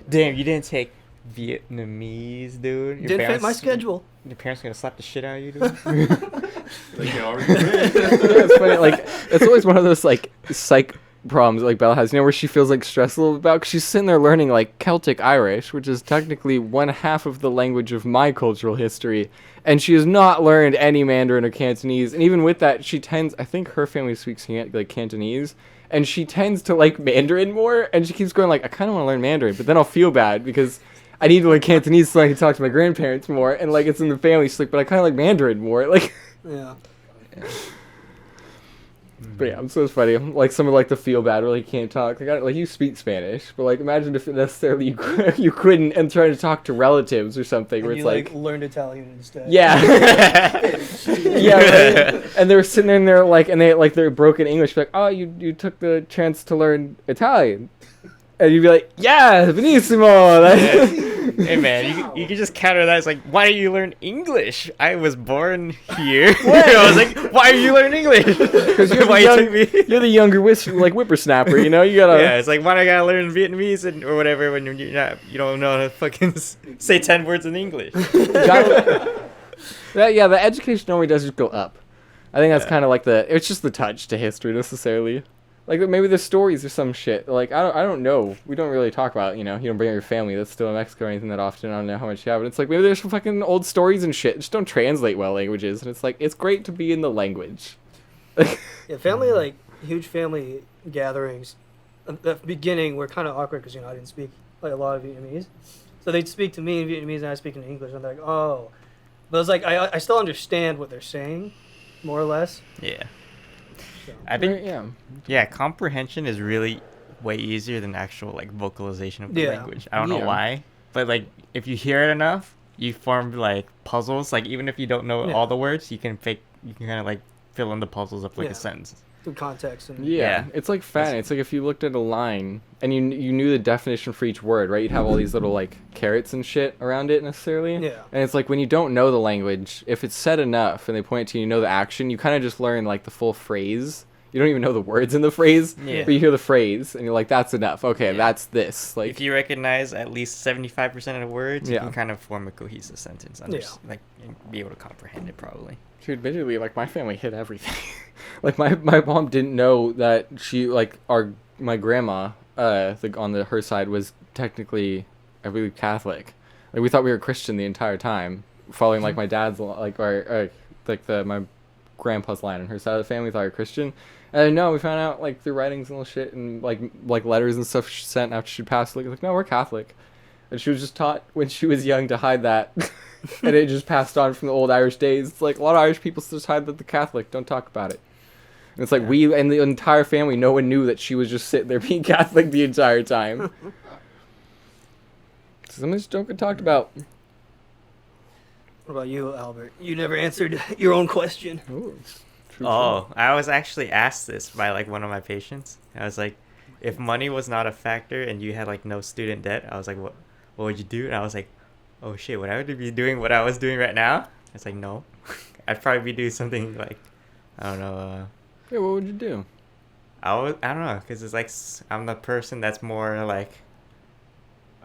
Damn, you didn't take Vietnamese, dude? Your Didn't fit parents- my schedule. Your parents gonna slap the shit out of you, dude? Like they already did. Yeah, it's funny. Like it's always one of those like psych problems that, like Bella has, where she feels like stressful about, because she's sitting there learning like Celtic Irish, which is technically one half of the language of my cultural history, and she has not learned any Mandarin or Cantonese. And even with that, she tends, I think her family speaks like Cantonese, and she tends to like Mandarin more, and she keeps going like, I kind of want to learn Mandarin, but then I'll feel bad because I need to learn Cantonese so I can talk to my grandparents more, and like it's in the family. She's like, but I kind of like Mandarin more, like. Yeah. But yeah, so it's funny. Like someone like to feel bad, really can't talk. Like you speak Spanish, but like imagine if necessarily you couldn't and trying to talk to relatives or something And where you it's like learned Italian instead. yeah, yeah, right? And they were sitting in there like, and they're broken English, like, oh, you took the chance to learn Italian, and you'd be like, yeah, benissimo. Hey man, you can just counter that. It's like, why do you learn English? I was born here. I was like, why are you learning English? Because you're the younger whippersnapper, you know. You gotta. Yeah, it's like, why do I gotta learn Vietnamese or whatever when you don't know how to fucking say 10 words in English. The education only does just go up. I think that's kind of like it's just the touch to history necessarily. Like maybe the stories or some shit. Like I don't know. We don't really talk about, you don't bring your family that's still in Mexico or anything that often. I don't know how much you have, but it's like maybe there's some fucking old stories and shit. Just don't translate well languages, and it's like it's great to be in the language. Yeah, huge family gatherings. At the beginning were kind of awkward because I didn't speak a lot of Vietnamese, so they'd speak to me in Vietnamese and I speak in English, and they're like, oh, but it's like I still understand what they're saying, more or less. Yeah. So. I think comprehension is really way easier than actual vocalization of the language. I don't know why, but if you hear it enough, you form puzzles. Even if you don't know all the words, you can kind of fill in the puzzles of a sentence. Through context and it's like fat. It's like if you looked at a line and you knew the definition for each word, right? You'd have all these little carrots and shit around it necessarily. Yeah. And it's like when you don't know the language, if it's said enough and they point to you know the action, you kind of just learn the full phrase. You don't even know the words in the phrase, but you hear the phrase and you're like, that's enough. Okay, that's this. If you recognize at least 75% of the words, you can kind of form a cohesive sentence. And be able to comprehend it probably. Dude, admittedly, my family hid everything. My mom didn't know that she my grandma on her side was technically, I believe, Catholic. We thought we were Christian the entire time, following my dad's my grandpa's line on her side of the family. Thought we were Christian. And no, we found out through writings and all shit and letters and stuff she sent after she passed. No, we're Catholic. And she was just taught when she was young to hide that. And it just passed on from the old Irish days. It's a lot of Irish people just hide that they're Catholic. Don't talk about it. And it's we and the entire family, no one knew that she was just sitting there being Catholic the entire time. Something just don't get talked about. What about you, Albert? You never answered your own question. Ooh, true. I was actually asked this by one of my patients. I was like, if money was not a factor and you had no student debt, I was like, what would you do? And I was like, oh shit, would I be doing what I was doing right now? I was like, no. I'd probably be doing something I don't know. Yeah, what would you do? I don't know, because it's I'm the person that's more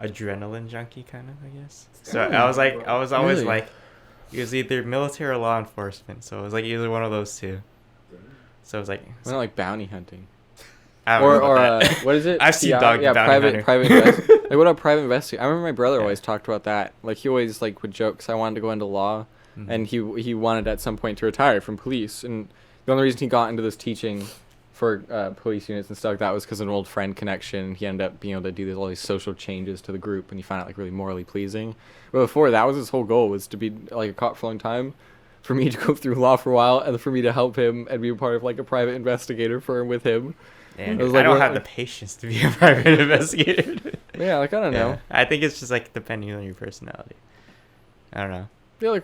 adrenaline junkie kind of, I guess. So I was always really? It was either military or law enforcement. So it was either one of those two. So it was Why not bounty hunting? I don't know about that. What is it? I've seen Bounty Hunter. private what about private investigator? I remember my brother always talked about that. He always would joke, because I wanted to go into law, and he wanted at some point to retire from police, and the only reason he got into this teaching for police units and stuff like that was because of an old friend connection. He ended up being able to do all these social changes to the group, and he found it really morally pleasing. But before, that was his whole goal, was to be a cop for a long time, for me to go through law for a while, and for me to help him and be a part of a private investigator firm with him. I don't have the patience to be a private investigator. Yeah, I don't know. I think it's just depending on your personality. I don't know. Yeah,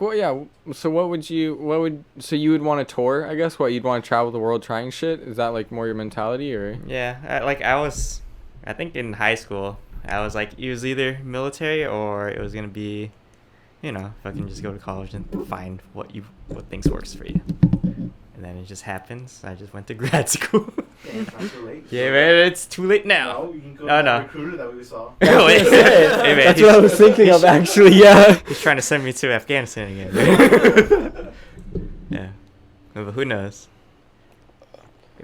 so so you would want to tour, I guess? You'd want to travel the world trying shit? Is that more your mentality, or? Yeah, I think in high school, I was it was either military or it was going to be, fucking just go to college and find what things works for you. And then it just happens. I just went to grad school. Damn, not too late. Yeah, man, it's too late now. No, you can go to the recruiter that we saw. Wait, hey, man, that's what I was thinking of, actually, yeah. He's trying to send me to Afghanistan again. Yeah. But who knows?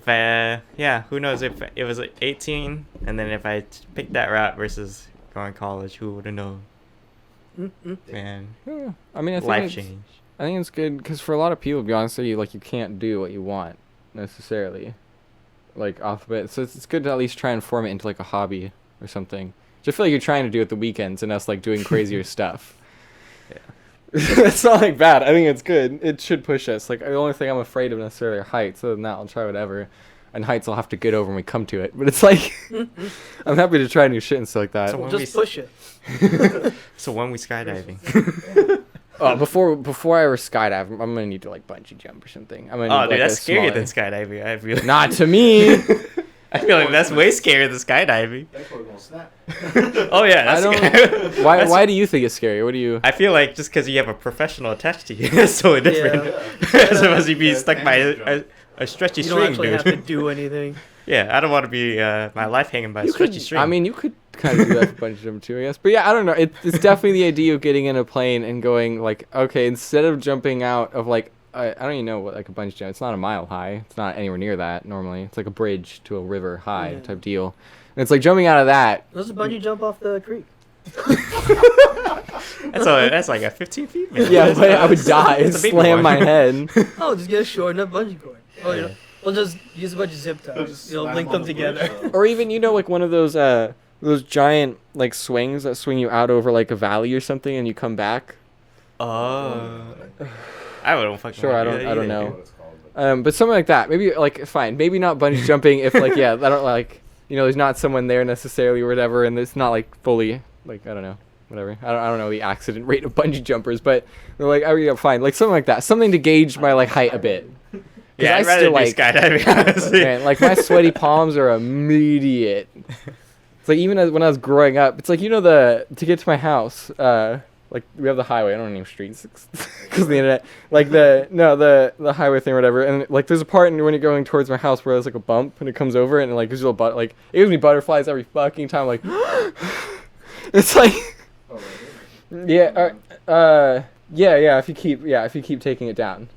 Who knows if it was 18, and then if I picked that route versus going to college, who would have known? Man. Yeah. I mean, life change. I think it's good, because for a lot of people, to be honest with you, you can't do what you want, necessarily. Off of it. So it's good to at least try and form it into, a hobby or something. Just feel like you're trying to do it the weekends and us, doing crazier stuff. Yeah. It's not like bad. I think it's good. It should push us. Like the only thing I'm afraid of necessarily are heights. Other than that, I'll try whatever. And heights I'll have to get over when we come to it. But it's like I'm happy to try new shit and stuff like that. So Well, when just we push it. So when we skydiving. Before I ever skydive, I'm gonna need to like bungee jump or something. I'm gonna Oh, need, dude, like, that's a scarier smaller- than skydiving. I feel. Not to me. I feel like that's way scarier than skydiving. That's why we're gonna snap. Oh yeah, I that's. don't. Why do you think it's scary? What do you? I feel like just because you have a professional attached to you, it's so different. Yeah. As opposed to being Yeah, stuck by tangent a stretchy You don't string, actually dude. have to do anything. Yeah, I don't want to be my life hanging by a You stretchy could. string. I mean, you could kind of do that for bungee jumping too, I guess. But yeah, I don't know. It's definitely the idea of getting in a plane and going like, okay, instead of jumping out of like. I don't even know what like a bungee jump. It's not a mile high. It's not anywhere near that normally. It's like a bridge to a river high Yeah. type deal. And it's like jumping out of that. Let's bungee jump off the creek. that's like a 15 feet. Man. Yeah, but I would die and It's a baby slam one. my head. Oh, just get a short enough bungee cord. Oh, Yeah. we'll just use a bunch of zip ties. Just You'll slam link on them the together. bridge, though. Or even like one of those giant like swings that swing you out over like a valley or something and you come back. Oh. I don't fucking. Sure, wanna I do don't that know. What it's called, but- But something like that. Maybe like fine. Maybe not bungee jumping if like yeah, I don't like there's not someone there necessarily or whatever, and it's not like fully like I don't know whatever. I don't know the accident rate of bungee jumpers, but they're like fine like something like that, something to gauge my like height a bit. Yeah, I I'd rather still, do like- skydiving. Honestly. Man, like my sweaty palms are immediate. It's like even when I was growing up, it's like to get to my house, like we have the highway. I don't name streets because the internet. Like the highway thing or whatever. And like there's a part when you're going towards my house where there's like a bump and it comes over and it like gives you a like it gives me butterflies every fucking time. Like it's like Oh, right. yeah. If you keep taking it down.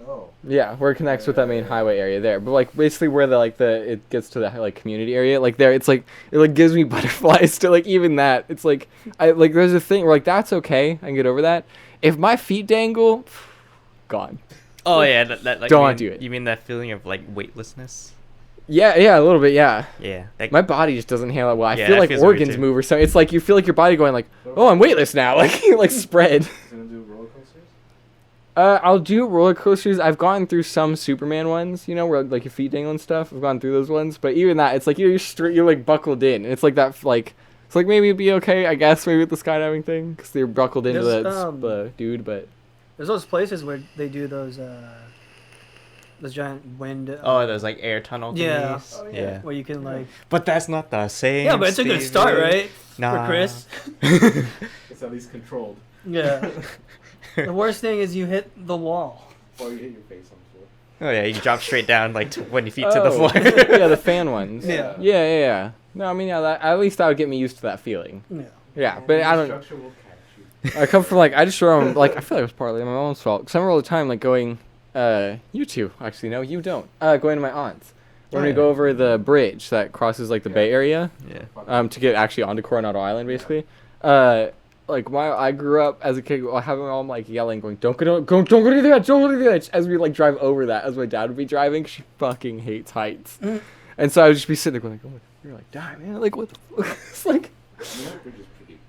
Oh. Yeah, where it connects with that main highway area there. But like basically where it gets to the like community area, like there it's like it like gives me butterflies to like even that. It's like I like there's a thing where like that's okay, I can get over that. If my feet dangle, gone. Oh yeah, that like. Don't do it. You mean that feeling of like weightlessness? Yeah, a little bit, yeah. Yeah. That, My body just doesn't handle it well. I Yeah, feel that like feels weird, organs too. move or something. It's like you feel like your body going like, oh, I'm weightless now, like like spread. He's gonna do roller coasters? I'll do roller coasters. I've gone through some Superman ones, where like your feet dangle and stuff. I've gone through those ones, but even that, it's like you're straight, you're like buckled in. And it's like that, like it's like maybe it'd be okay, I guess, maybe with the skydiving thing, because they're buckled into There's, the dude. But There's those places where they do those giant wind. oh, those like air tunnel thingies. Yeah. Oh, yeah. yeah. Where you can like. But that's not the same. Yeah, but it's a good start, Steven. right? Nah. For Chris. It's at least controlled. Yeah. The worst thing is you hit the wall. Or you hit your face on the floor. Oh yeah, you can drop straight down like 20 feet to the Oh, floor. yeah, the fan ones. Yeah. Yeah. No, I mean, at least that would get me used to that feeling. Yeah. Yeah, but I don't. Structure will catch you. I come from like I just remember like I feel like it was partly my mom's fault. Cause I remember all the time like going, you two actually no you don't going to my aunt's when Oh, we yeah. go over the bridge that crosses like the Bay Area Yeah. to get actually onto Coronado Island basically. Like I grew up as a kid having my mom like yelling going don't go to the edge, don't go to the edge as we like drive over that as my dad would be driving 'cause she fucking hates heights. And so I would just be sitting there going like, oh my, you're like die man like what the fuck? It's like New York Bridge is pretty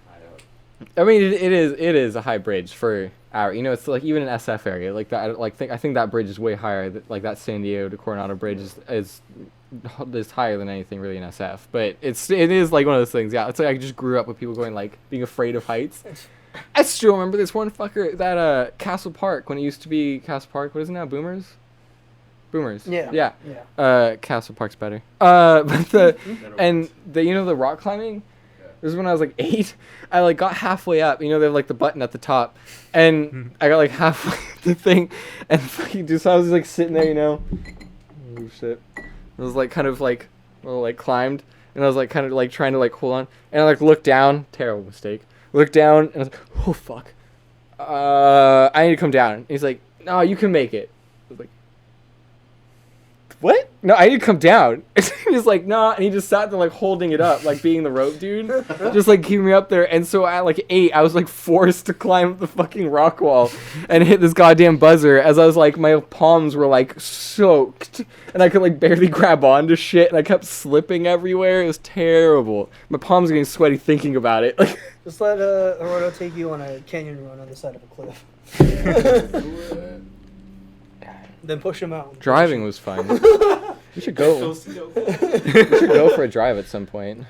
high up. I mean, it is a high bridge for our, it's like even in SF area, like that, like I think that bridge is way higher. Like that San Diego to Coronado bridge is higher than anything really in SF. But it is like one of those things. Yeah, it's like I just grew up with people going like being afraid of heights. I still remember this one fucker that Castle Park when it used to be Castle Park. What is it now? Boomers. Yeah. Yeah. Castle Park's better. But the rock climbing. This is when I was like 8. I like got halfway up. They have like the button at the top, and I got like halfway the thing, and fucking just I was like sitting there, Oh shit! I was like kind of like climbed, and I was like kind of like trying to like hold on, and I like looked down. Terrible mistake. Looked down, and I was like, oh fuck. I need to come down. And he's like, no, you can make it. I was like, what? No, I need to come down. He's like, nah, and he just sat there like holding it up, like being the rope dude, just like keeping me up there. And so at like 8, I was like forced to climb up the fucking rock wall and hit this goddamn buzzer as I was like, my palms were like soaked and I could like barely grab onto shit and I kept slipping everywhere. It was terrible. My palms are getting sweaty thinking about it. Like, Just let Gerardo take you on a canyon run on the side of a cliff. Then push him out. driving was fun. We should go. We should go for a drive at some point.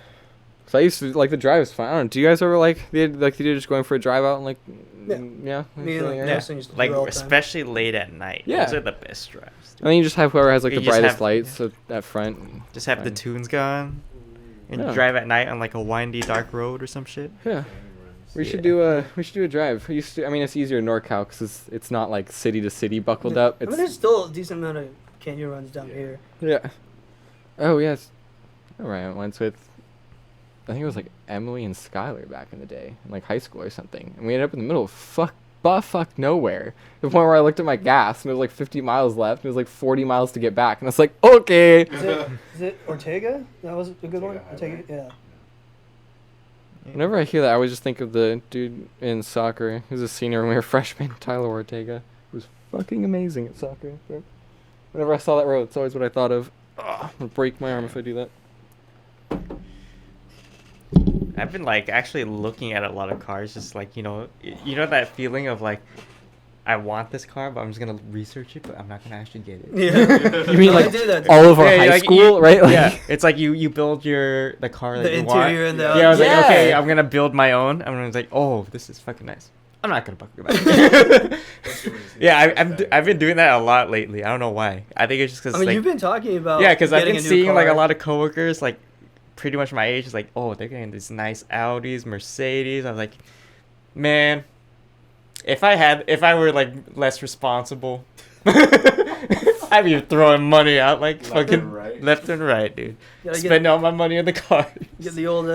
Cause I used to like the drive was fun. I don't know. Do you guys ever like the idea of just going for a drive out and like yeah? Me and like yeah. Nelson used to Like do it all the time. especially late at night. Yeah. Those are the best drives. And then you just have whoever has like You the just brightest have- lights at front. Just have the Fine. tunes going and Yeah. drive at night on like a windy dark road or some shit. Yeah. We should Yeah. do a drive. I mean, it's easier in NorCal because it's not like city to city buckled up. I It's mean, there's still a decent amount of canyon runs down here. yeah. Oh yes. All right. I went once with, I think it was like Emily and Skylar back in the day, in like high school or something, and we ended up in the middle of fuck nowhere. The point where I looked at my gas and it was like 50 miles left. And it was like 40 miles to get back, and I was like, okay. Is it Ortega? That was a good one. Ortega Ortega, yeah. Whenever I hear that, I always just think of the dude in soccer. He was a senior when we were freshmen, Tyler Ortega. He was fucking amazing at soccer. But whenever I saw that road, it's always what I thought of. Ugh, I'll break my arm if I do that. I've been like actually looking at a lot of cars, just like you know that feeling of like I want this car, but I'm just gonna research it, but I'm not gonna actually get it. Yeah. You mean I like did that. all of our Yeah, high like, school, right? Like, Yeah, it's like you build the car that The you interior want. and the Yeah, I was Yeah. like, okay, I'm gonna build my own. I'm gonna like, oh, this is fucking nice. I'm not gonna fucking buy it. Yeah, I've been doing that a lot lately. I don't know why. I think it's just because I mean, like, you've been talking about yeah, because I've getting been a new seeing like a car. lot of coworkers like pretty much my age is like, oh, they're getting these nice Audis, Mercedes. I was like, man, if I were like less responsible, I'd be throwing money out like Left fucking and right. left and right, dude. Gotta Spending all my money on the car. get the old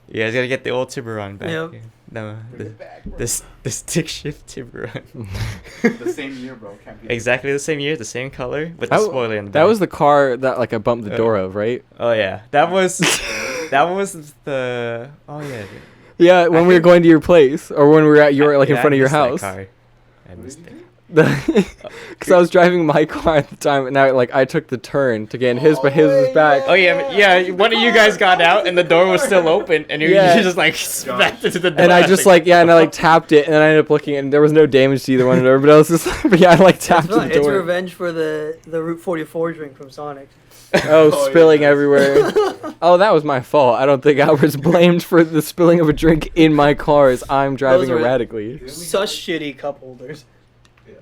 Yeah, I gotta get the old Tiburon back. Yep. Yeah. No, Bring it back, bro. the stick shift Tiburon. The same year, bro. Can't be Exactly the same year, the same color, with the That- spoiler in the that back. was the car that like I bumped the door of, right? Oh yeah, that was the. Oh yeah. Yeah, when we were think- going to your place, or when we were at your like in Yeah, front I of your missed that house. car. I What missed did you it. do? Because I was driving my car at the time, and now like I took the turn to get in his, but his was back. Oh yeah, one of you guys got out and the door was still open, and you Yeah. just like smacked into the door. And I just like and I like tapped it, and then I ended up looking, and there was no damage to either one of them. But I was just, but yeah, I like tapped It's, the fine. It's door. revenge for the Route 44 drink from Sonic. Oh, Oh, spilling yeah. everywhere. Oh, that was my fault. I don't think Albert's blamed for the spilling of a drink in my car as I'm driving were- erratically. Such shitty cup holders. Yeah.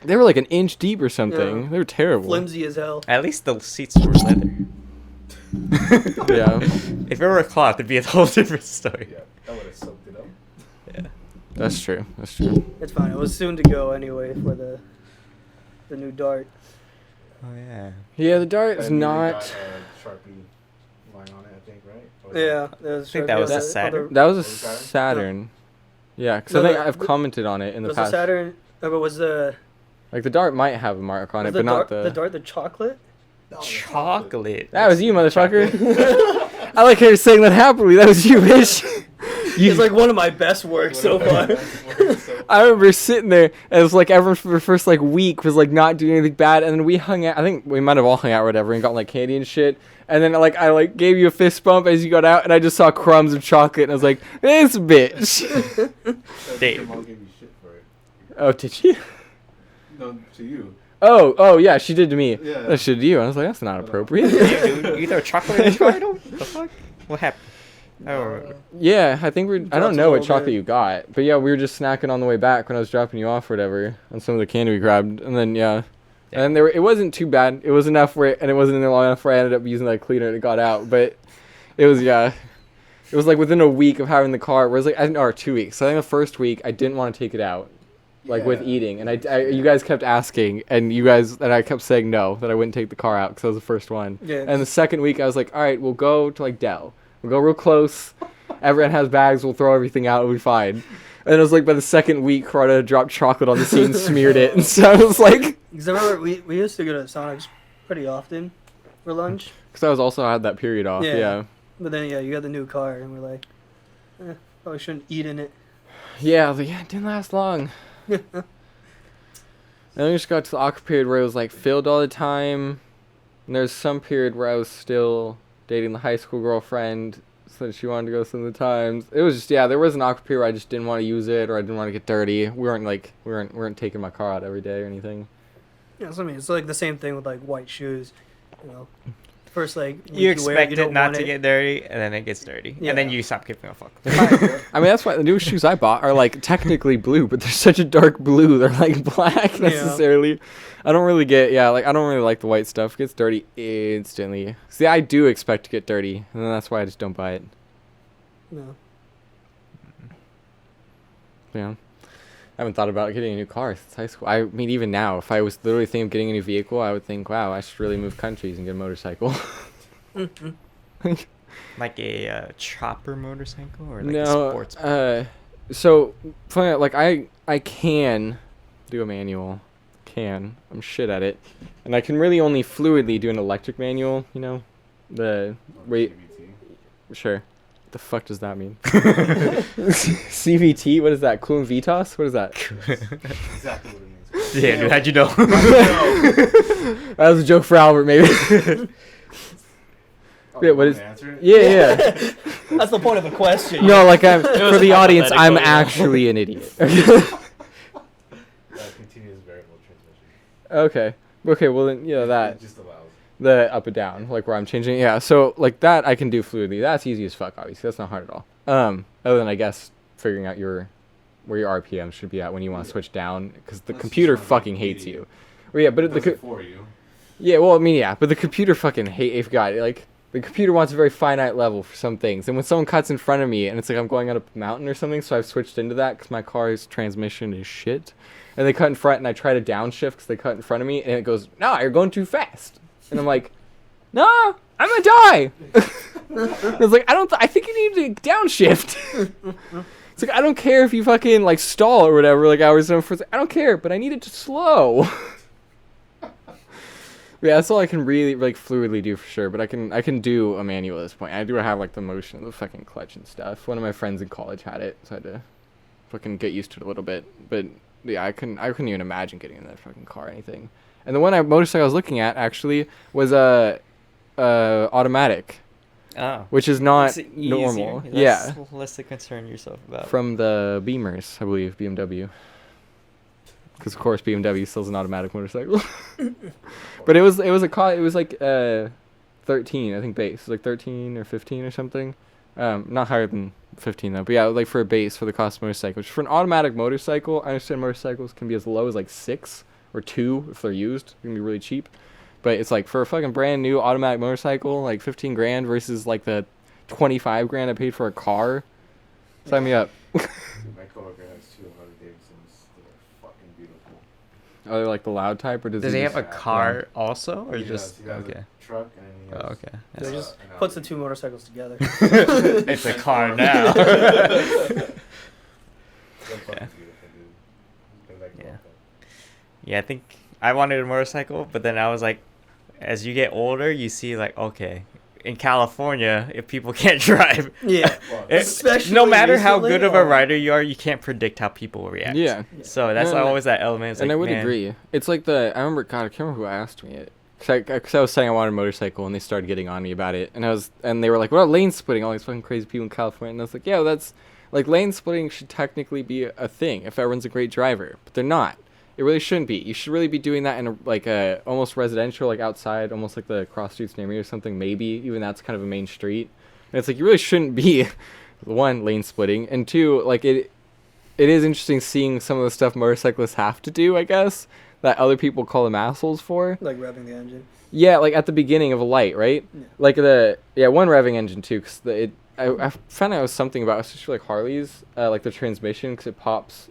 They were like an inch deep or something. Yeah. They were terrible. Flimsy as hell. At least the seats were leather. Yeah. If it were a cloth, it'd be a whole different story. Yeah. That would have soaked it up. Yeah. That's true. That's true. It's fine. It was soon to go anyway for the new Dart. Oh yeah. Yeah, the Dart is And they not. got a Sharpie line on it, I think, right? Or was Yeah, there was I think that was Sharpie on a the Saturn. other- That was a Was it Saturn? Saturn. Yeah, because No, I think the- I've commented on it in the was past. the Saturn? But was the Like the Dart might have a mark on was it, the but not Dart, the Dart the chocolate? No, the Chocolate. That was you, motherfucker. It's I like how you're saying that happily. That was you, bitch. like one of my best work so far. I remember sitting there, and it was like everyone for the first like week was like not doing anything bad, and then we hung out. I think we might have all hung out or whatever, and got like candy and shit. And then like I like gave you a fist bump as you got out, and I just saw crumbs of chocolate, and I was like, "This bitch." Dave. Your mom gave you shit for it. Oh, did she? No, to you. Oh, yeah, she did to me. Yeah. That shit to you. I was like, that's not appropriate. You throw chocolate in the car? What the fuck? What happened? I don't remember. Yeah, I think I Dropped don't a know what little chocolate bit. you got, but yeah, we were just snacking on the way back when I was dropping you off or whatever on some of the candy we grabbed, and then yeah, and it wasn't too bad. It was enough where, and it wasn't in there long enough where I ended up using that cleaner and it got out, but it was yeah, it was like within a week of having the car. Whereas like or 2 weeks. So I think the first week I didn't want to take it out, like with Yeah. eating, and you guys kept asking, and I kept saying no, that I wouldn't take the car out because I was the first one. Yeah. And the second week I was like, all right, we'll go to like Dell. We'll go real close. Everyone has bags. We'll throw everything out. It'll be fine. And it was like by the second week, Coretta dropped chocolate on the seat and smeared it. And so I was like, Because I remember we used to go to Sonic's pretty often for lunch. Because I was also had that period off. Yeah. Yeah. But then, you got the new car, and we're like, probably shouldn't eat in it. Yeah, I was like, yeah, it didn't last long. And then we just got to the awkward period where it was like filled all the time. And there's some period where I was still dating the high school girlfriend, so she wanted to go some of the times. It was just, yeah, there was an awkward period where I just didn't want to use it, or I didn't want to get dirty. We weren't taking my car out every day or anything. Yeah, so I mean, it's like the same thing with like white shoes. First like You week wear expect you don't it not want to get dirty, and then it gets dirty, Yeah. and then you stop giving a fuck. I mean, that's why the new shoes I bought are like technically blue, but they're such a dark blue. They're like black necessarily. I don't really like the white stuff. It gets dirty instantly. See, I do expect to get dirty, and then that's why I just don't buy it. No. Yeah. I haven't thought about getting a new car since high school. I mean, even now, if I was literally thinking of getting a new vehicle, I would think, wow, I should really move countries and get a motorcycle. Like a chopper motorcycle or like a No, sports? so funny, like I can do a manual. I'm shit at it, and I can really only fluidly do an electric manual. You know, the wait, sure. The fuck does that mean? CVT? What is that? Clun Vitas? What is that? Exactly what it means. Yeah, dude, how'd you know? That was a joke for Albert, maybe. Yeah, what is? Yeah. That's the point of the question. No, like I'm was for the audience. hypothetical, I'm yeah. actually an idiot. Continuous variable transmission. Okay. Well then, yeah, that It just allows. the up and down, like where I'm changing. Yeah. So like that, I can do fluidly. That's easy as fuck. Obviously, that's not hard at all. Other than I guess figuring out where your RPM should be at when you want to switch down, because the That's computer just fucking not hates easy. you. Well, yeah, but It the does it for you. yeah. Well, I mean, yeah, but the computer fucking hate. If God, like. The computer wants a very finite level for some things. And when someone cuts in front of me and it's like I'm going up a mountain or something, so I've switched into that because my car's transmission is shit. And they cut in front and I try to downshift because they cut in front of me and it goes, no, you're going too fast. And I'm like, no, I'm going to die. I was like, I think you need to downshift. It's like, I don't care if you fucking like stall or whatever, like hours and hours. I don't care, but I need it to slow. Yeah, that's all I can really like fluidly do for sure. But I can do a manual at this point. I do have like the motion of the fucking clutch and stuff. One of my friends in college had it, so I had to fucking get used to it a little bit. But yeah, I couldn't even imagine getting in that fucking car or anything. And the motorcycle I was looking at actually was automatic, Which is not normal. That's less to concern yourself about. From the Beamers, I believe, BMW. Because of course BMW still has an automatic motorcycle. But it was like 13, I think, base, like 13 or 15 or something. Not higher than 15 though. But yeah, like for a base for the cost of motorcycle. Which for an automatic motorcycle, I understand motorcycles can be as low as like 6 or 2 if they're used. It can be really cheap. But it's like for a fucking brand new automatic motorcycle, like 15 grand versus like the 25 grand I paid for a car. Sign me up. My coworker has 2 Harley Davidsons. They're fucking beautiful. Are they like the loud type, or does Does he he just have a car also, or He just does. He has okay? a truck and then he has. Oh, okay. So he That's- just an puts the Audi. 2 motorcycles together. It's a car now. They're fucking beautiful, dude. They're like Yeah. that. Yeah, I think I wanted a motorcycle, but then I was like, as you get older, you see like, okay, in California, if people can't drive, Yeah. Well, Especially no matter how recently, good of a oh. rider you are, you can't predict how people will react. Yeah. So that's No, no, always that element. It's And like, I would man, agree. It's like I remember, God, I can't remember who asked me it. Cause I was saying I wanted a motorcycle, and they started getting on me about it. And they were like, "What about lane splitting? All these fucking crazy people in California." And I was like, "Yeah, well, that's like lane splitting should technically be a thing if everyone's a great driver, but they're not. It really shouldn't be. You should really be doing that in a almost residential, like outside, almost like the cross streets near me or something. Maybe even that's kind of a main street. And it's like you really shouldn't be, one, lane splitting, and two, like it is interesting seeing some of the stuff motorcyclists have to do, I guess, that other people call them assholes for. Like revving the engine. Yeah, like at the beginning of a light, right? Yeah. Like one revving engine too, because I found out it was something about, especially like Harleys, like the transmission, because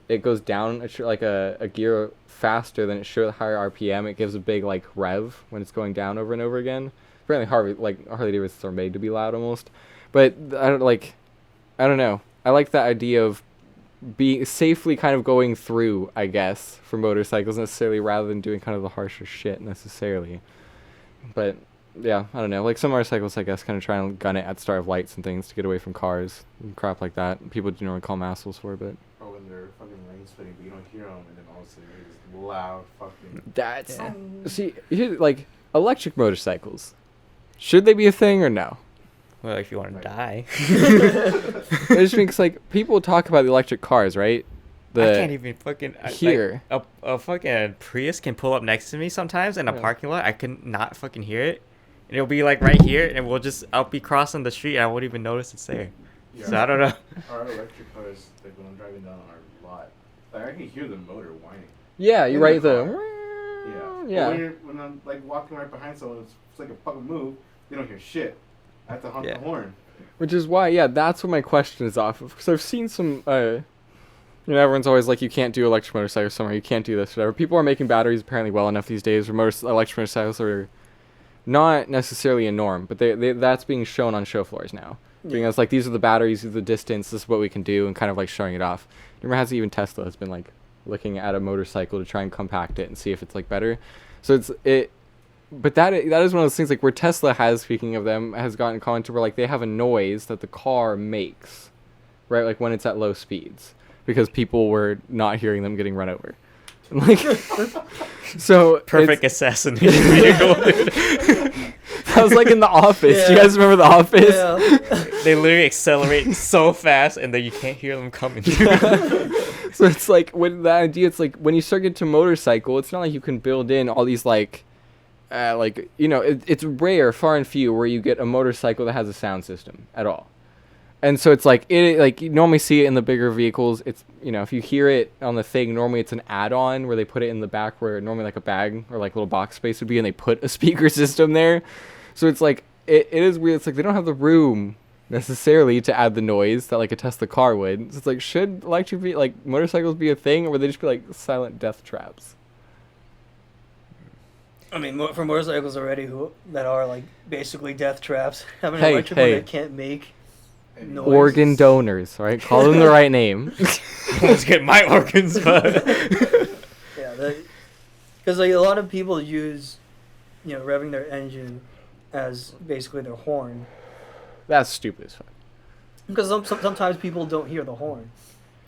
it goes down like a gear faster than it should at higher RPM. It gives a big like rev when it's going down over and over again. Apparently Harley Davidsons are made to be loud almost, but I don't know. I like that idea of being safely kind of going through, I guess, for motorcycles necessarily, rather than doing kind of the harsher shit necessarily. But yeah, I don't know. Like some motorcycles, I guess, kind of try and gun it at the start of lights and things to get away from cars and crap like that. People do normally call them assholes for, but Or when they're fucking lane splitting, but you don't hear them, and then all of a sudden you hear this loud fucking. that's Yeah. see here, like electric motorcycles. Should they be a thing or no? Well, if you want to die. I just think like people talk about the electric cars, right? I can't even fucking hear. Like, a fucking Prius can pull up next to me sometimes in a Yeah. parking lot. I can not fucking hear it, and it'll be like right here, and I'll be crossing the street, and I won't even notice it's there. Yeah, So I don't know. Our electric cars, like when I'm driving down our lot, like I can hear the motor whining. Yeah, you're In right. the The car. Yeah. yeah. But when I'm like walking right behind someone, it's like a fucking move. You don't hear shit. I have to honk Yeah. the horn. Which is why, yeah, that's what my question is off of. Because I've seen some, everyone's always like, you can't do electric motorcycles somewhere, you can't do this, whatever. People are making batteries apparently well enough these days where electric motorcycles are not necessarily a norm, but that's being shown on show floors now. Being as like, these are the batteries, these are the distance, this is what we can do, and kind of like showing it off. Remember how even Tesla has been like looking at a motorcycle to try and compact it and see if it's like better. So but that is one of those things like where Tesla has, speaking of them, has gotten caught to where like they have a noise that the car makes, right? Like when it's at low speeds, because people were not hearing them getting run over. Like, so Perfect assassination vehicle. that was like in The Office. Do you Yeah. guys remember The Office? Yeah. They literally accelerate so fast, and then you can't hear them coming. So it's like when the idea, it's like when you start getting to motorcycle, it's not like you can build in all these it's rare, far and few, where you get a motorcycle that has a sound system at all. And so it's like you normally see it in the bigger vehicles. It's if you hear it on the thing, normally it's an add-on where they put it in the back where normally like a bag or like little box space would be, and they put a speaker system there. So it's like it is weird. It's like they don't have the room necessarily to add the noise that like a Tesla car would. So it's like, should motorcycles be a thing, or would they just be like silent death traps? I mean, for motorcycles already that are like basically death traps, having an Hey, electric hey. one that can't make noise. Organ donors, right? Call them the right name. Let's get my organs, but Yeah, because like a lot of people use, revving their engine as basically their horn. That's stupid as fuck. Because sometimes people don't hear the horn,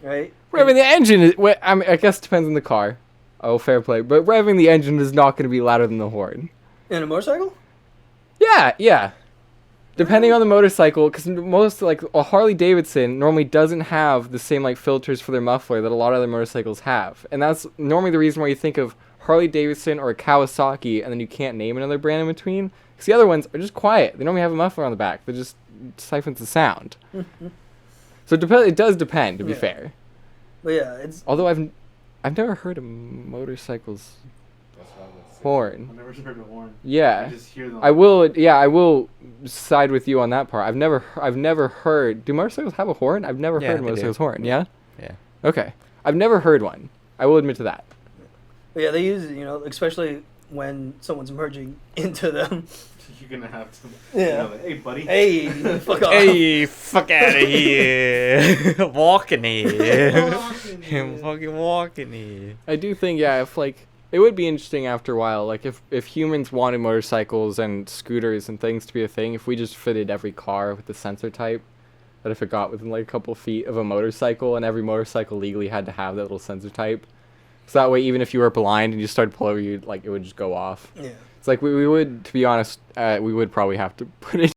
right? Revving the engine is, I guess it depends on the car. Oh, fair play. But revving the engine is not going to be louder than the horn. In a motorcycle? Yeah. Depending on the motorcycle, because most, like, a Harley Davidson normally doesn't have the same, like, filters for their muffler that a lot of other motorcycles have. And that's normally the reason why you think of Harley Davidson or a Kawasaki, and then you can't name another brand in between. Because the other ones are just quiet. They normally have a muffler on the back that just siphons the sound. So it does depend, to be fair. But yeah, it's Although I've never heard a motorcycle's That's what I would say. horn. I've never heard a horn. Yeah. I just hear them. I will side with you on that part. I've never heard. Do motorcycles have a horn? I've never Yeah, heard a they do. motorcycle's horn. Yeah. yeah. Okay. I've never heard one. I will admit to that. But yeah, they use especially when someone's merging into them. You're gonna have to. Yeah. Hey, buddy. Hey, fuck off. Hey, fuck out of here! Walking here. I'm fucking walking here. I do think if like it would be interesting after a while, like if humans wanted motorcycles and scooters and things to be a thing, if we just fitted every car with the sensor type, that if it got within like a couple feet of a motorcycle, and every motorcycle legally had to have that little sensor type, so that way even if you were blind and you started to pull over, it would just go off. Yeah. It's like we would, to be honest, we would probably have to put it